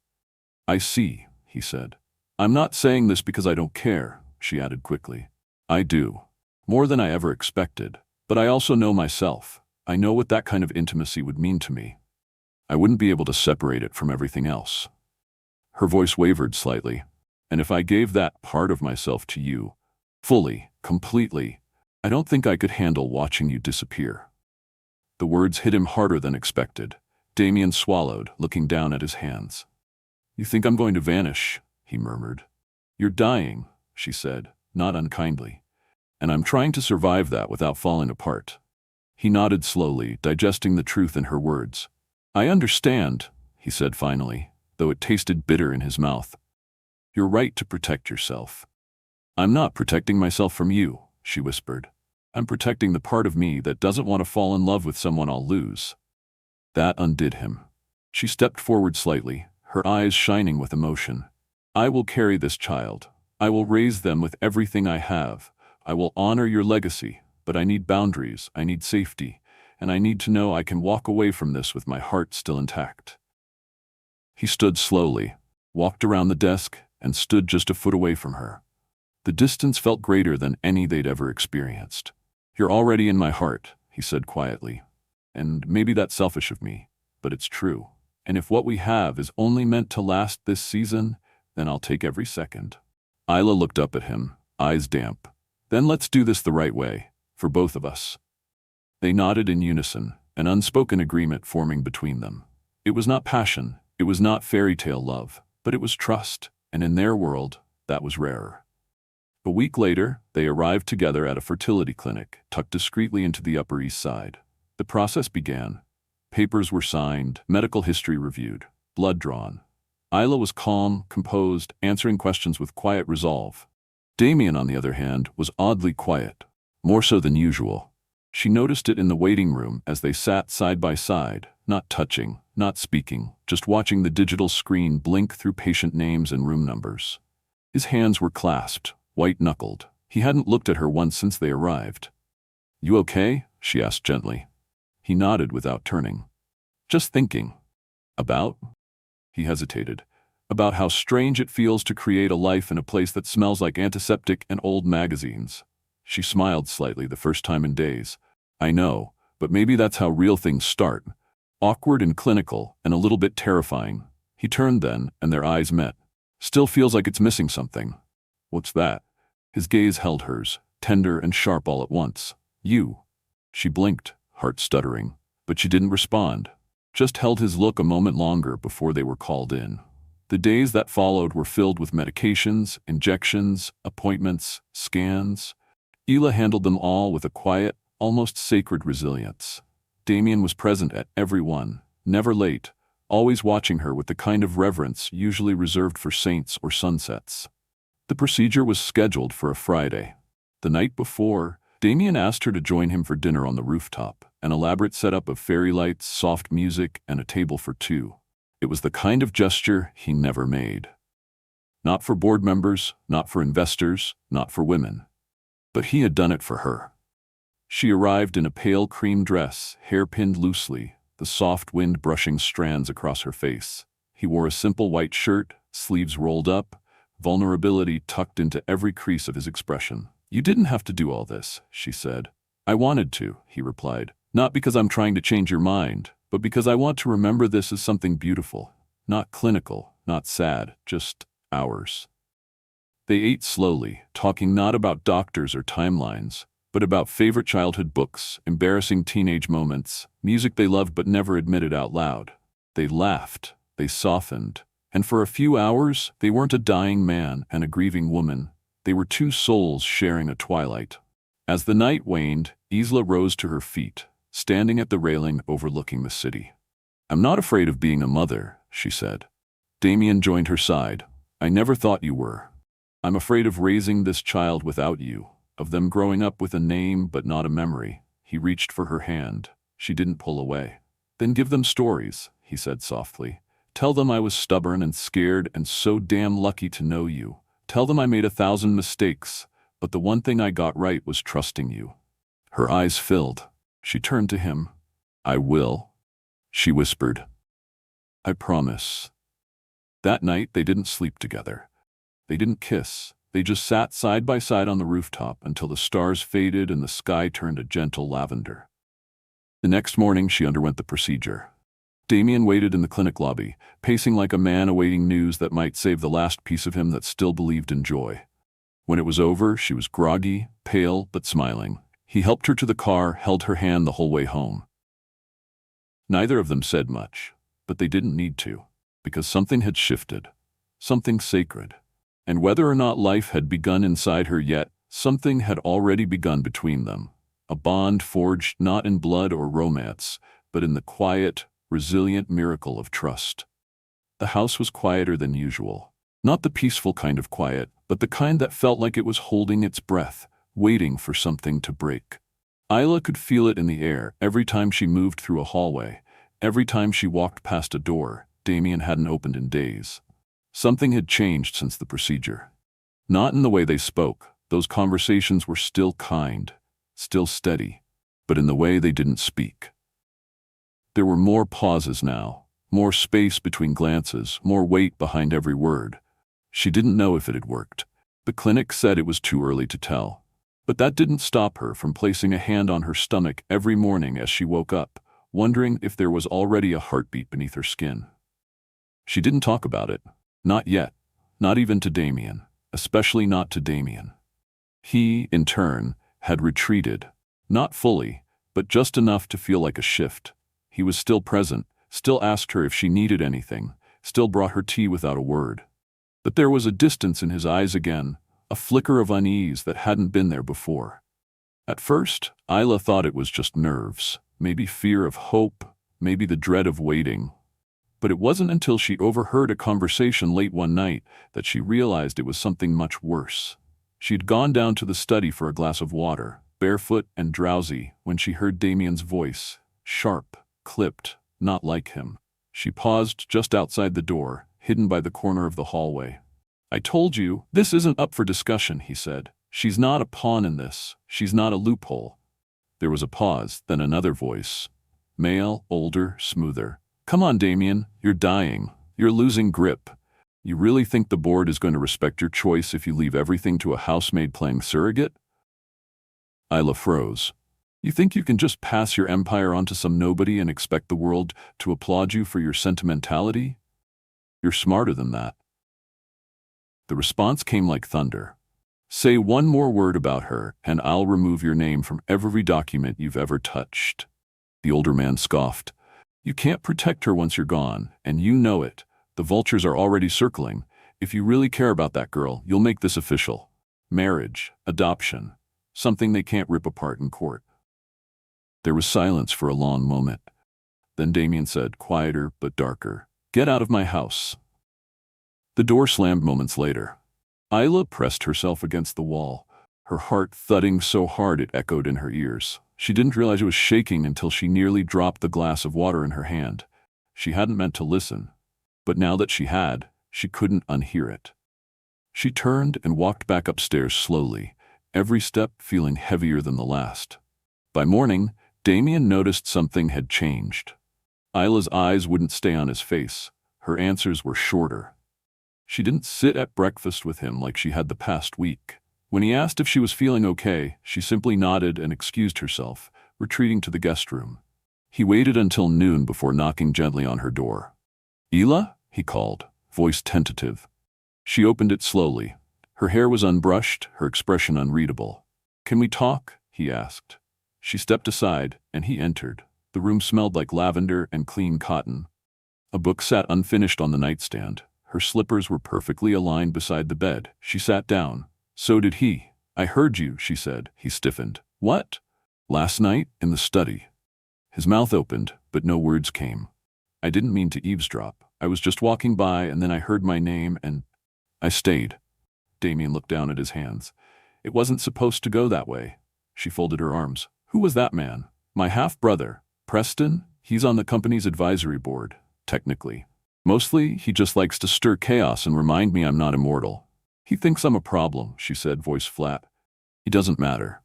"I see," he said. "I'm not saying this because I don't care," she added quickly. "I do. More than I ever expected. But I also know myself. I know what that kind of intimacy would mean to me. I wouldn't be able to separate it from everything else." Her voice wavered slightly. "And if I gave that part of myself to you, fully, completely, I don't think I could handle watching you disappear." The words hit him harder than expected. Damien swallowed, looking down at his hands. "You think I'm going to vanish?" he murmured. "You're dying," she said, not unkindly. "And I'm trying to survive that without falling apart." He nodded slowly, digesting the truth in her words. "I understand," he said finally, though it tasted bitter in his mouth. "You're right to protect yourself." "I'm not protecting myself from you," she whispered. "I'm protecting the part of me that doesn't want to fall in love with someone I'll lose." That undid him. She stepped forward slightly, her eyes shining with emotion. I will carry this child. I will raise them with everything I have. I will honor your legacy, but I need boundaries, I need safety, and I need to know I can walk away from this with my heart still intact. He stood slowly, walked around the desk, and stood just a foot away from her. The distance felt greater than any they'd ever experienced. You're already in my heart, he said quietly. And maybe that's selfish of me, but it's true. And if what we have is only meant to last this season, then I'll take every second. Isla looked up at him, eyes damp. Then let's do this the right way, for both of us. They nodded in unison, an unspoken agreement forming between them. It was not passion, it was not fairy tale love, but it was trust, and in their world, that was rarer. A week later, they arrived together at a fertility clinic, tucked discreetly into the Upper East Side. The process began. Papers were signed, medical history reviewed, blood drawn. Isla was calm, composed, answering questions with quiet resolve. Damien, on the other hand, was oddly quiet, more so than usual. She noticed it in the waiting room as they sat side by side, not touching, not speaking, just watching the digital screen blink through patient names and room numbers. His hands were clasped, white-knuckled. He hadn't looked at her once since they arrived. "You okay?" she asked gently. He nodded without turning. "Just thinking." "About?" He hesitated. "About how strange it feels to create a life in a place that smells like antiseptic and old magazines." She smiled slightly the first time in days. "I know, but maybe that's how real things start. Awkward and clinical, and a little bit terrifying." He turned then, and their eyes met. "Still feels like it's missing something." "What's that?" His gaze held hers, tender and sharp all at once. "You." She blinked, heart stuttering, but she didn't respond. Just held his look a moment longer before they were called in. The days that followed were filled with medications, injections, appointments, scans. Isla handled them all with a quiet, almost sacred resilience. Damien was present at every one, never late, always watching her with the kind of reverence usually reserved for saints or sunsets. The procedure was scheduled for a Friday. The night before, Damien asked her to join him for dinner on the rooftop, an elaborate setup of fairy lights, soft music, and a table for two. It was the kind of gesture he never made. Not for board members, not for investors, not for women. But he had done it for her. She arrived in a pale cream dress, hair pinned loosely, the soft wind brushing strands across her face. He wore a simple white shirt, sleeves rolled up, vulnerability tucked into every crease of his expression. "You didn't have to do all this," she said. "I wanted to," he replied. "Not because I'm trying to change your mind, but because I want to remember this as something beautiful. Not clinical, not sad, just ours." They ate slowly, talking not about doctors or timelines, but about favorite childhood books, embarrassing teenage moments, music they loved but never admitted out loud. They laughed, they softened, and for a few hours they weren't a dying man and a grieving woman. They were two souls sharing a twilight. As the night waned, Isla rose to her feet, standing at the railing overlooking the city. "I'm not afraid of being a mother," she said. Damien joined her side. "I never thought you were. I'm afraid of raising this child without you, of them growing up with a name but not a memory." He reached for her hand. She didn't pull away. "Then give them stories," he said softly. "Tell them I was stubborn and scared and so damn lucky to know you. Tell them I made 1,000 mistakes, but the one thing I got right was trusting you." Her eyes filled. She turned to him. "I will," she whispered. "I promise." That night they didn't sleep together. They didn't kiss. They just sat side by side on the rooftop until the stars faded and the sky turned a gentle lavender. The next morning she underwent the procedure. Damien waited in the clinic lobby, pacing like a man awaiting news that might save the last piece of him that still believed in joy. When it was over, she was groggy, pale, but smiling. He helped her to the car, held her hand the whole way home. Neither of them said much, but they didn't need to, because something had shifted, something sacred. And whether or not life had begun inside her yet, something had already begun between them. A bond forged not in blood or romance, but in the quiet, resilient miracle of trust. The house was quieter than usual. Not the peaceful kind of quiet, but the kind that felt like it was holding its breath, waiting for something to break. Isla could feel it in the air every time she moved through a hallway, every time she walked past a door Damien hadn't opened in days. Something had changed since the procedure. Not in the way they spoke. Those conversations were still kind, still steady, but in the way they didn't speak. There were more pauses now, more space between glances, more weight behind every word. She didn't know if it had worked. The clinic said it was too early to tell. But that didn't stop her from placing a hand on her stomach every morning as she woke up, wondering if there was already a heartbeat beneath her skin. She didn't talk about it. Not yet. Not even to Damien. Especially not to Damien. He, in turn, had retreated. Not fully, but just enough to feel like a shift. He was still present, still asked her if she needed anything, still brought her tea without a word. But there was a distance in his eyes again, a flicker of unease that hadn't been there before. At first, Isla thought it was just nerves, maybe fear of hope, maybe the dread of waiting. But it wasn't until she overheard a conversation late one night that she realized it was something much worse. She'd gone down to the study for a glass of water, barefoot and drowsy, when she heard Damien's voice, sharp, clipped, not like him. She paused just outside the door, hidden by the corner of the hallway. "I told you, this isn't up for discussion," he said. "She's not a pawn in this. She's not a loophole." There was a pause, then another voice. Male, older, smoother. "Come on, Damien, you're dying. You're losing grip. You really think the board is going to respect your choice if you leave everything to a housemaid playing surrogate?" Isla froze. "You think you can just pass your empire onto some nobody and expect the world to applaud you for your sentimentality? You're smarter than that." The response came like thunder. "Say one more word about her, and I'll remove your name from every document you've ever touched." The older man scoffed. "You can't protect her once you're gone, and you know it. The vultures are already circling. If you really care about that girl, you'll make this official. Marriage, adoption, something they can't rip apart in court." There was silence for a long moment. Then Damien said, quieter but darker, "Get out of my house." The door slammed moments later. Isla pressed herself against the wall, her heart thudding so hard it echoed in her ears. She didn't realize it was shaking until she nearly dropped the glass of water in her hand. She hadn't meant to listen, but now that she had, she couldn't unhear it. She turned and walked back upstairs slowly, every step feeling heavier than the last. By morning, Damien noticed something had changed. Isla's eyes wouldn't stay on his face. Her answers were shorter. She didn't sit at breakfast with him like she had the past week. When he asked if she was feeling okay, she simply nodded and excused herself, retreating to the guest room. He waited until noon before knocking gently on her door. "Isla?" he called, voice tentative. She opened it slowly. Her hair was unbrushed, her expression unreadable. "Can we talk?" he asked. She stepped aside, and he entered. The room smelled like lavender and clean cotton. A book sat unfinished on the nightstand. Her slippers were perfectly aligned beside the bed. She sat down. "So did he." "I heard you," she said. He stiffened. "What?" "Last night, in the study." His mouth opened, but no words came. "I didn't mean to eavesdrop. I was just walking by, and then I heard my name, and I stayed." Damien looked down at his hands. "It wasn't supposed to go that way." She folded her arms. "Who was that man?" "My half-brother. Preston? He's on the company's advisory board, technically. Mostly, he just likes to stir chaos and remind me I'm not immortal." "He thinks I'm a problem," she said, voice flat. "He doesn't matter."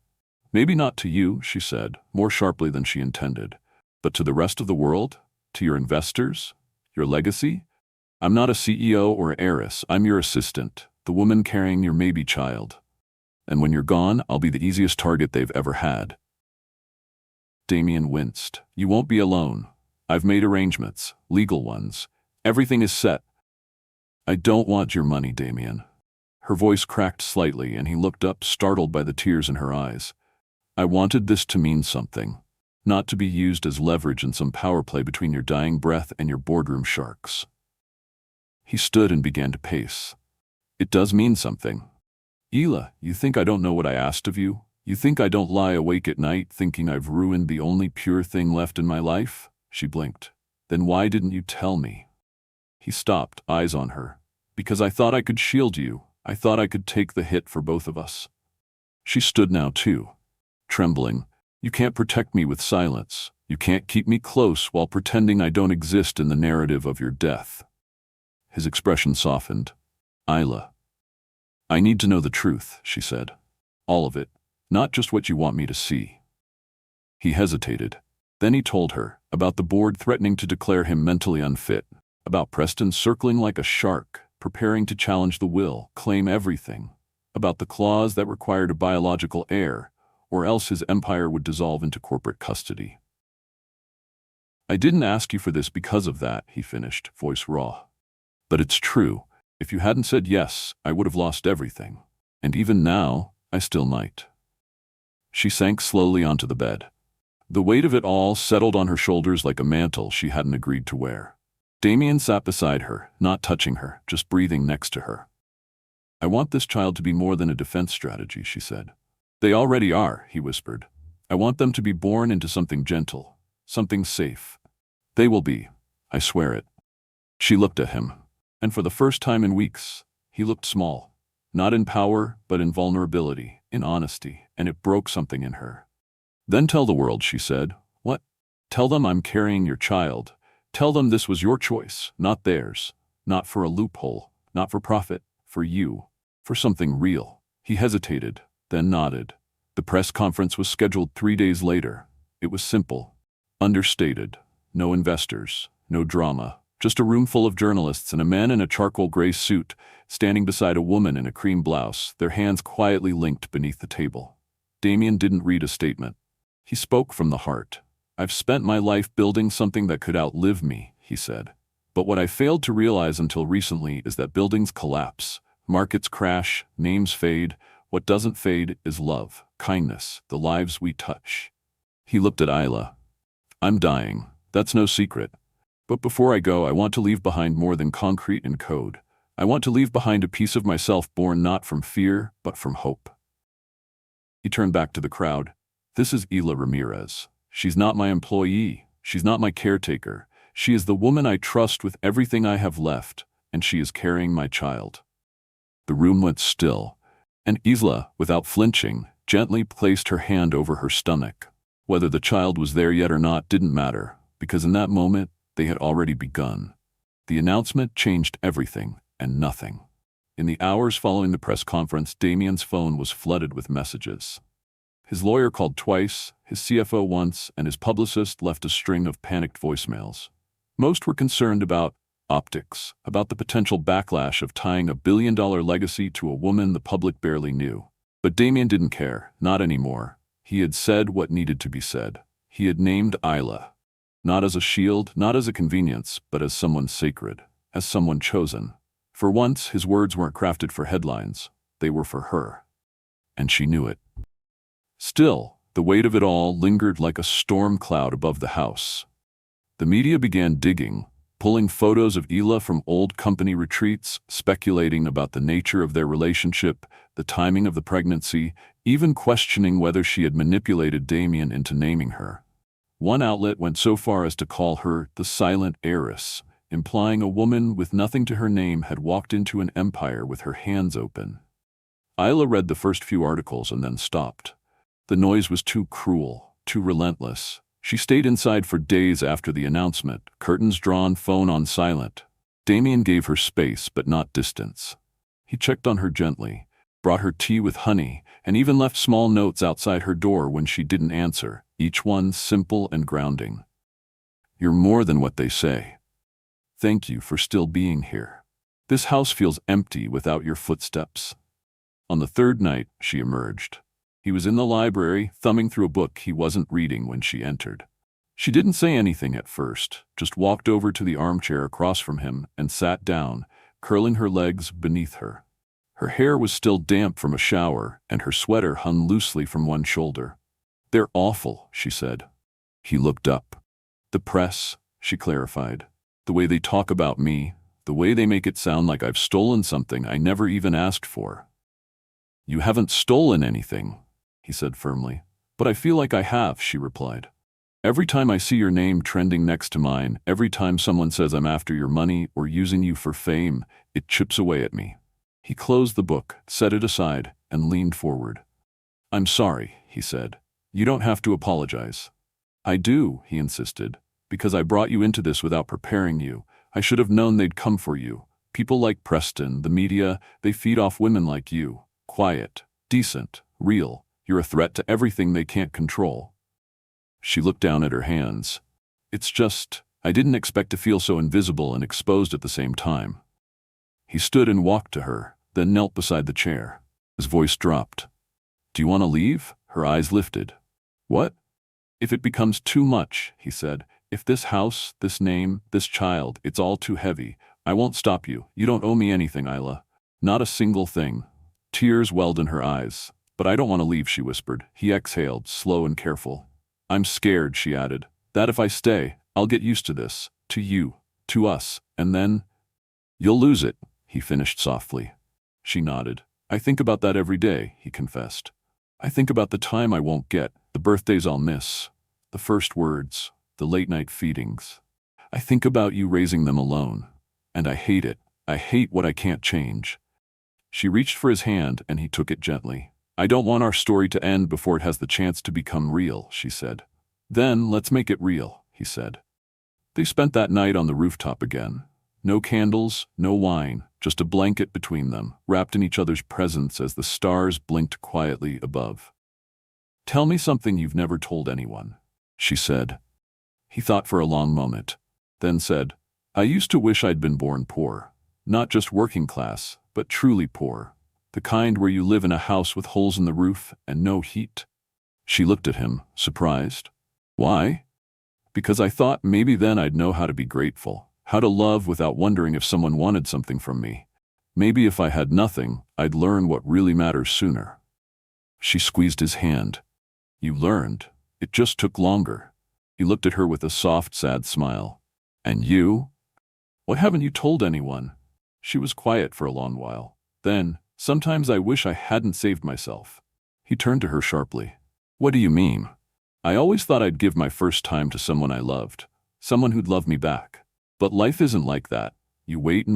"Maybe not to you," she said, more sharply than she intended. "But to the rest of the world? To your investors? Your legacy? I'm not a CEO or heiress. I'm your assistant, the woman carrying your maybe child. And when you're gone, I'll be the easiest target they've ever had." Damien winced. "You won't be alone. I've made arrangements, legal ones. Everything is set." "I don't want your money, Damien." Her voice cracked slightly, and he looked up, startled by the tears in her eyes. "I wanted this to mean something, not to be used as leverage in some power play between your dying breath and your boardroom sharks." He stood and began to pace. "It does mean something. Isla, you think I don't know what I asked of you? You think I don't lie awake at night thinking I've ruined the only pure thing left in my life?" She blinked. "Then why didn't you tell me?" He stopped, eyes on her. "Because I thought I could shield you. I thought I could take the hit for both of us." She stood now too, trembling. "You can't protect me with silence. You can't keep me close while pretending I don't exist in the narrative of your death." His expression softened. Isla, I need to know the truth, she said. All of it, not just what you want me to see. He hesitated. Then he told her about the board threatening to declare him mentally unfit, about Preston circling like a shark, preparing to challenge the will, claim everything, about the clause that required a biological heir, or else his empire would dissolve into corporate custody. I didn't ask you for this because of that, he finished, voice raw. But it's true. If you hadn't said yes, I would have lost everything. And even now, I still might. She sank slowly onto the bed. The weight of it all settled on her shoulders like a mantle she hadn't agreed to wear. Damien sat beside her, not touching her, just breathing next to her. I want this child to be more than a defense strategy, she said. They already are, he whispered. I want them to be born into something gentle, something safe. They will be, I swear it. She looked at him, and for the first time in weeks, he looked small, not in power, but in vulnerability, in honesty, and it broke something in her. Then tell the world, she said. What? Tell them I'm carrying your child. Tell them this was your choice, not theirs. Not for a loophole, not for profit, for you, for something real. He hesitated, then nodded. The press conference was scheduled 3 days later. It was simple, understated. No investors, no drama, just a room full of journalists and a man in a charcoal gray suit standing beside a woman in a cream blouse, their hands quietly linked beneath the table. Damien didn't read a statement. He spoke from the heart. I've spent my life building something that could outlive me, he said. But what I failed to realize until recently is that buildings collapse, markets crash, names fade. What doesn't fade is love, kindness, the lives we touch. He looked at Isla. I'm dying. That's no secret. But before I go, I want to leave behind more than concrete and code. I want to leave behind a piece of myself born not from fear, but from hope. He turned back to the crowd. This is Isla Ramirez. She's not my employee. She's not my caretaker. She is the woman I trust with everything I have left, and she is carrying my child. The room went still, and Isla, without flinching, gently placed her hand over her stomach. Whether the child was there yet or not didn't matter, because in that moment, they had already begun. The announcement changed everything and nothing. In the hours following the press conference, Damien's phone was flooded with messages. His lawyer called twice, his CFO once, and his publicist left a string of panicked voicemails. Most were concerned about optics, about the potential backlash of tying a billion-dollar legacy to a woman the public barely knew. But Damien didn't care, not anymore. He had said what needed to be said. He had named Isla. Not as a shield, not as a convenience, but as someone sacred, as someone chosen. For once, his words weren't crafted for headlines. They were for her. And she knew it. Still, the weight of it all lingered like a storm cloud above the house. The media began digging, pulling photos of Isla from old company retreats, speculating about the nature of their relationship, the timing of the pregnancy, even questioning whether she had manipulated Damien into naming her. One outlet went so far as to call her the silent heiress, implying a woman with nothing to her name had walked into an empire with her hands open. Isla read the first few articles and then stopped. The noise was too cruel, too relentless. She stayed inside for days after the announcement, curtains drawn, phone on silent. Damien gave her space, but not distance. He checked on her gently, brought her tea with honey, and even left small notes outside her door when she didn't answer, each one simple and grounding. You're more than what they say. Thank you for still being here. This house feels empty without your footsteps. On the third night, she emerged. He was in the library, thumbing through a book he wasn't reading when she entered. She didn't say anything at first, just walked over to the armchair across from him and sat down, curling her legs beneath her. Her hair was still damp from a shower, and her sweater hung loosely from one shoulder. They're awful, she said. He looked up. The press, she clarified. The way they talk about me, the way they make it sound like I've stolen something I never even asked for. You haven't stolen anything, he said firmly. But I feel like I have, she replied. Every time I see your name trending next to mine, every time someone says I'm after your money or using you for fame, it chips away at me. He closed the book, set it aside, and leaned forward. I'm sorry, he said. You don't have to apologize. I do, he insisted, because I brought you into this without preparing you. I should have known they'd come for you. People like Preston, the media, they feed off women like you. Quiet, decent, real. You're a threat to everything they can't control. She looked down at her hands. It's just, I didn't expect to feel so invisible and exposed at the same time. He stood and walked to her, then knelt beside the chair. His voice dropped. Do you want to leave? Her eyes lifted. What? If it becomes too much, he said. If this house, this name, this child, it's all too heavy, I won't stop you. You don't owe me anything, Isla. Not a single thing. Tears welled in her eyes. But I don't want to leave, she whispered. He exhaled, slow and careful. I'm scared, she added, that if I stay, I'll get used to this, to you, to us, and then… You'll lose it, he finished softly. She nodded. I think about that every day, he confessed. I think about the time I won't get, the birthdays I'll miss, the first words, the late-night feedings. I think about you raising them alone. And I hate it. I hate what I can't change. She reached for his hand, and he took it gently. I don't want our story to end before it has the chance to become real, she said. Then let's make it real, he said. They spent that night on the rooftop again. No candles, no wine, just a blanket between them, wrapped in each other's presence as the stars blinked quietly above. Tell me something you've never told anyone, she said. He thought for a long moment, then said, I used to wish I'd been born poor. Not just working class, but truly poor. The kind where you live in a house with holes in the roof and no heat. She looked at him, surprised. Why? Because I thought maybe then I'd know how to be grateful, how to love without wondering if someone wanted something from me. Maybe if I had nothing, I'd learn what really matters sooner. She squeezed his hand. You learned. It just took longer. He looked at her with a soft, sad smile. And you? What haven't you told anyone? She was quiet for a long while. Then, sometimes I wish I hadn't saved myself. He turned to her sharply. What do you mean? I always thought I'd give my first time to someone I loved, someone who'd love me back. But life isn't like that. You wait,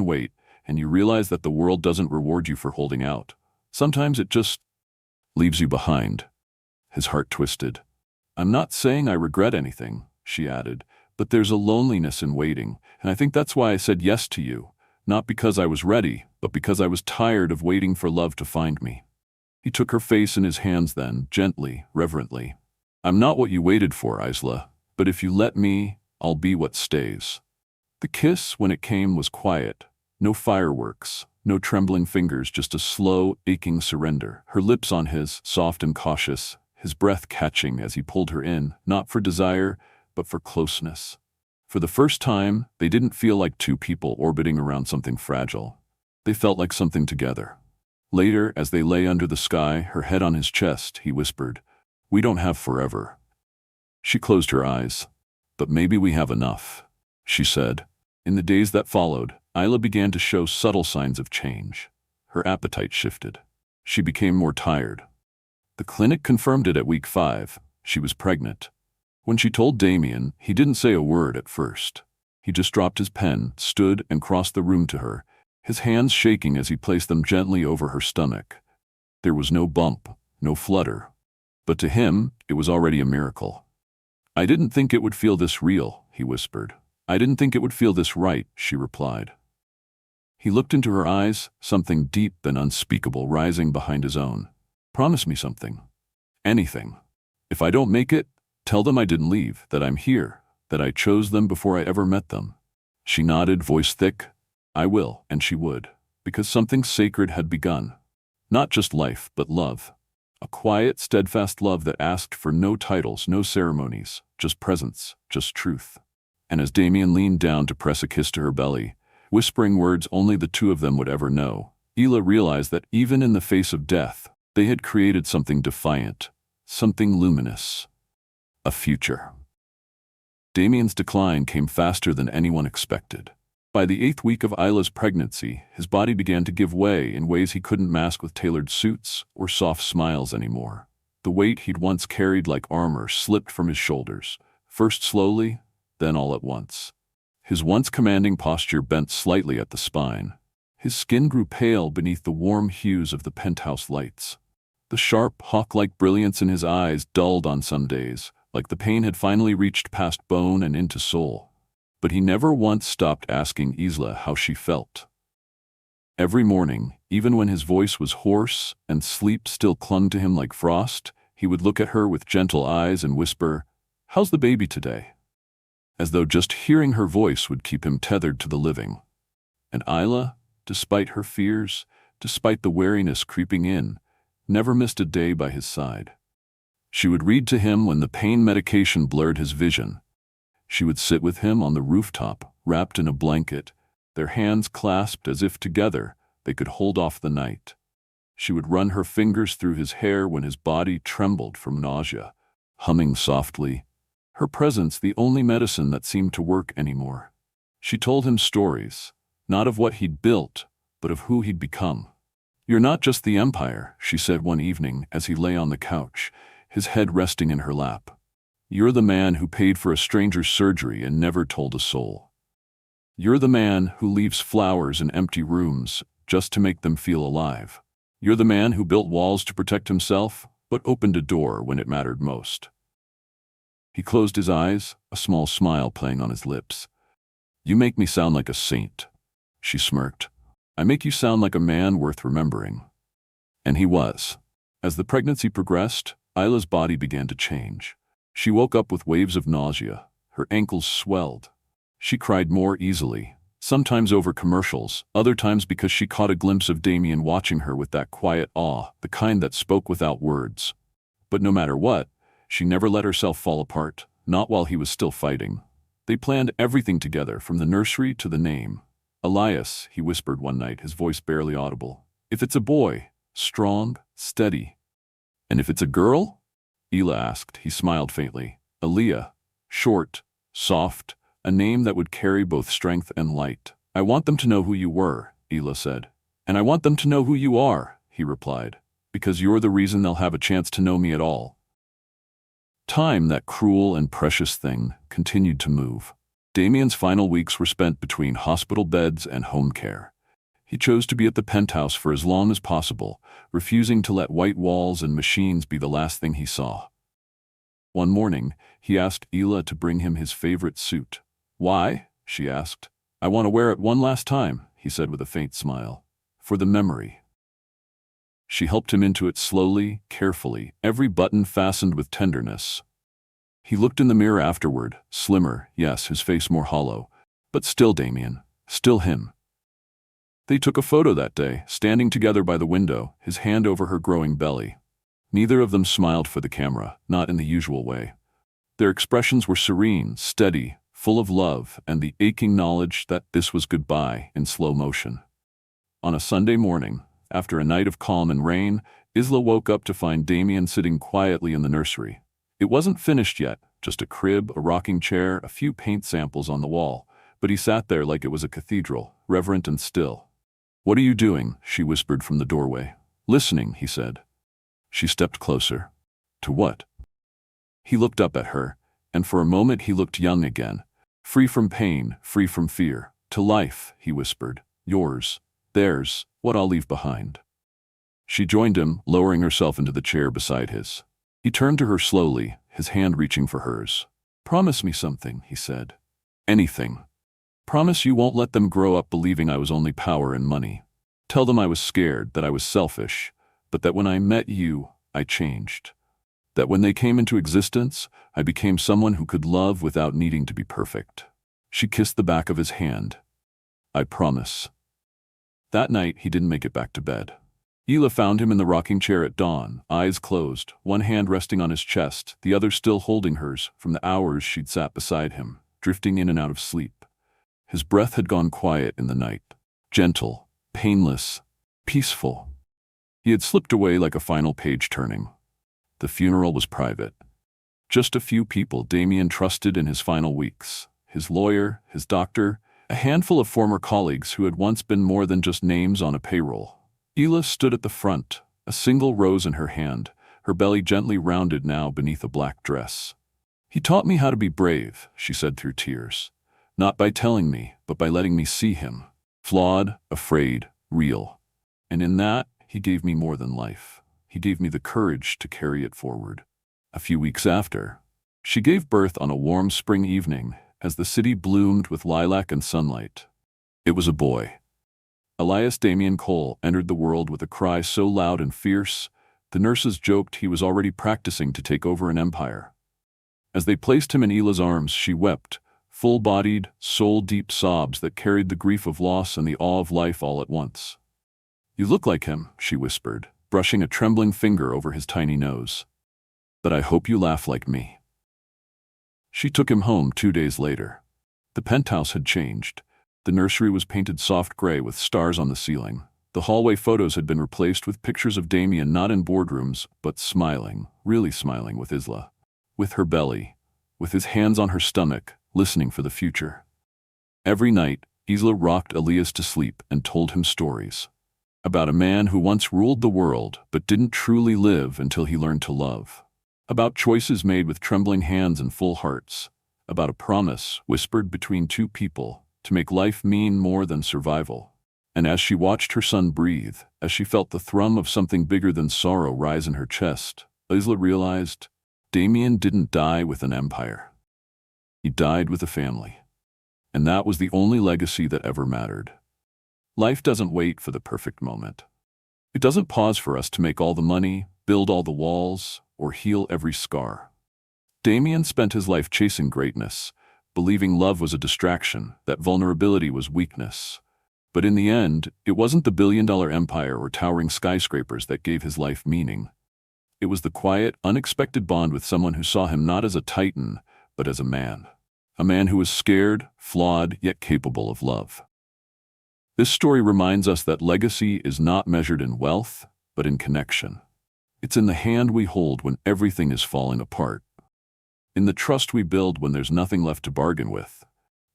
and you realize that the world doesn't reward you for holding out. Sometimes it just leaves you behind. His heart twisted. I'm not saying I regret anything, she added, but there's a loneliness in waiting, and I think that's why I said yes to you. Not because I was ready, but because I was tired of waiting for love to find me. He took her face in his hands then, gently, reverently. I'm not what you waited for, Isla, but if you let me, I'll be what stays. The kiss, when it came, was quiet. No fireworks, no trembling fingers, just a slow, aching surrender. Her lips on his, soft and cautious, his breath catching as he pulled her in, not for desire, but for closeness. For the first time, they didn't feel like two people orbiting around something fragile. They felt like something together. Later, as they lay under the sky, her head on his chest, he whispered, We don't have forever. She closed her eyes. But maybe we have enough, she said. In the days that followed, Isla began to show subtle signs of change. Her appetite shifted. She became more tired. The clinic confirmed it at week 5. She was pregnant. When she told Damien, he didn't say a word at first. He just dropped his pen, stood, and crossed the room to her, his hands shaking as he placed them gently over her stomach. There was no bump, no flutter. But to him, it was already a miracle. I didn't think it would feel this real, he whispered. I didn't think it would feel this right, she replied. He looked into her eyes, something deep and unspeakable rising behind his own. Promise me something. Anything. If I don't make it, tell them I didn't leave, that I'm here, that I chose them before I ever met them. She nodded, voice thick. I will, and she would, because something sacred had begun. Not just life, but love. A quiet, steadfast love that asked for no titles, no ceremonies, just presence, just truth. And as Damien leaned down to press a kiss to her belly, whispering words only the two of them would ever know, Isla realized that even in the face of death, they had created something defiant, something luminous. A future. Damien's decline came faster than anyone expected. By the 8th week of Isla's pregnancy, his body began to give way in ways he couldn't mask with tailored suits or soft smiles anymore. The weight he'd once carried like armor slipped from his shoulders, first slowly, then all at once. His once commanding posture bent slightly at the spine. His skin grew pale beneath the warm hues of the penthouse lights. The sharp, hawk-like brilliance in his eyes dulled on some days, like the pain had finally reached past bone and into soul. But he never once stopped asking Isla how she felt. Every morning, even when his voice was hoarse and sleep still clung to him like frost, he would look at her with gentle eyes and whisper, "How's the baby today?" As though just hearing her voice would keep him tethered to the living. And Isla, despite her fears, despite the wariness creeping in, never missed a day by his side. She would read to him when the pain medication blurred his vision. She would sit with him on the rooftop, wrapped in a blanket, their hands clasped as if together they could hold off the night. She would run her fingers through his hair when his body trembled from nausea, humming softly, her presence the only medicine that seemed to work anymore. She told him stories, not of what he'd built, but of who he'd become. "You're not just the empire," she said one evening as he lay on the couch, his head resting in her lap. "You're the man who paid for a stranger's surgery and never told a soul. You're the man who leaves flowers in empty rooms just to make them feel alive. You're the man who built walls to protect himself, but opened a door when it mattered most." He closed his eyes, a small smile playing on his lips. "You make me sound like a saint," she smirked. "I make you sound like a man worth remembering." And he was. As the pregnancy progressed, Isla's body began to change. She woke up with waves of nausea. Her ankles swelled. She cried more easily, sometimes over commercials, other times because she caught a glimpse of Damien watching her with that quiet awe, the kind that spoke without words. But no matter what, she never let herself fall apart, not while he was still fighting. They planned everything together, from the nursery to the name. "Elias," he whispered one night, his voice barely audible. "If it's a boy, strong, steady. And if it's a girl?" Ela asked. He smiled faintly. "Aaliyah, short, soft, a name that would carry both strength and light." "I want them to know who you were," Ela said. "And I want them to know who you are," he replied, "because you're the reason they'll have a chance to know me at all." Time, that cruel and precious thing, continued to move. Damien's final weeks were spent between hospital beds and home care. He chose to be at the penthouse for as long as possible, refusing to let white walls and machines be the last thing he saw. One morning, he asked Ela to bring him his favorite suit. "Why?" she asked. "I want to wear it one last time," he said with a faint smile. "For the memory." She helped him into it slowly, carefully, every button fastened with tenderness. He looked in the mirror afterward, slimmer, yes, his face more hollow, but still Damien, still him. They took a photo that day, standing together by the window, his hand over her growing belly. Neither of them smiled for the camera, not in the usual way. Their expressions were serene, steady, full of love and the aching knowledge that this was goodbye in slow motion. On a Sunday morning, after a night of calm and rain, Isla woke up to find Damien sitting quietly in the nursery. It wasn't finished yet, just a crib, a rocking chair, a few paint samples on the wall, but he sat there like it was a cathedral, reverent and still. "What are you doing?" she whispered from the doorway. "Listening," he said. She stepped closer. "To what?" He looked up at her, and for a moment he looked young again, free from pain, free from fear. "To life," he whispered. "Yours, theirs, what I'll leave behind." She joined him, lowering herself into the chair beside his. He turned to her slowly, his hand reaching for hers. "Promise me something," he said. "Anything. Promise you won't let them grow up believing I was only power and money. Tell them I was scared, that I was selfish, but that when I met you, I changed. That when they came into existence, I became someone who could love without needing to be perfect." She kissed the back of his hand. "I promise." That night, he didn't make it back to bed. Ela found him in the rocking chair at dawn, eyes closed, one hand resting on his chest, the other still holding hers from the hours she'd sat beside him, drifting in and out of sleep. His breath had gone quiet in the night, gentle, painless, peaceful. He had slipped away like a final page turning. The funeral was private. Just a few people Damien trusted in his final weeks, his lawyer, his doctor, a handful of former colleagues who had once been more than just names on a payroll. Ela stood at the front, a single rose in her hand, her belly gently rounded now beneath a black dress. "He taught me how to be brave," she said through tears. "Not by telling me, but by letting me see him. Flawed, afraid, real. And in that, he gave me more than life. He gave me the courage to carry it forward." A few weeks after, she gave birth on a warm spring evening as the city bloomed with lilac and sunlight. It was a boy. Elias Damien Cole entered the world with a cry so loud and fierce, the nurses joked he was already practicing to take over an empire. As they placed him in Hila's arms, she wept, full-bodied, soul-deep sobs that carried the grief of loss and the awe of life all at once. "You look like him," she whispered, brushing a trembling finger over his tiny nose. "But I hope you laugh like me." She took him home 2 days later. The penthouse had changed. The nursery was painted soft gray with stars on the ceiling. The hallway photos had been replaced with pictures of Damien not in boardrooms, but smiling, really smiling with Isla. With her belly, with his hands on her stomach, listening for the future. Every night, Isla rocked Elias to sleep and told him stories. About a man who once ruled the world but didn't truly live until he learned to love. About choices made with trembling hands and full hearts. About a promise whispered between two people to make life mean more than survival. And as she watched her son breathe, as she felt the thrum of something bigger than sorrow rise in her chest, Isla realized Damien didn't die with an empire. He died with a family. And that was the only legacy that ever mattered. Life doesn't wait for the perfect moment. It doesn't pause for us to make all the money, build all the walls, or heal every scar. Damien spent his life chasing greatness, believing love was a distraction, that vulnerability was weakness. But in the end, it wasn't the billion-dollar empire or towering skyscrapers that gave his life meaning. It was the quiet, unexpected bond with someone who saw him not as a titan, but as a man. A man who was scared, flawed, yet capable of love. This story reminds us that legacy is not measured in wealth, but in connection. It's in the hand we hold when everything is falling apart. In the trust we build when there's nothing left to bargain with.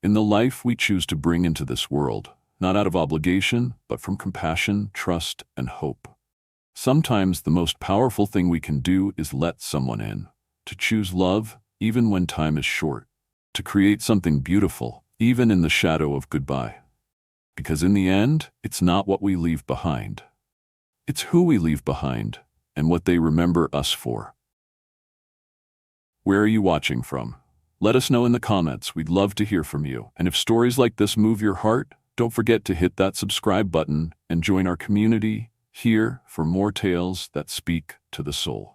In the life we choose to bring into this world, not out of obligation, but from compassion, trust, and hope. Sometimes the most powerful thing we can do is let someone in, to choose love, even when time is short, to create something beautiful, even in the shadow of goodbye. Because in the end, it's not what we leave behind. It's who we leave behind, and what they remember us for. Where are you watching from? Let us know in the comments. We'd love to hear from you. And if stories like this move your heart, don't forget to hit that subscribe button and join our community here for more tales that speak to the soul.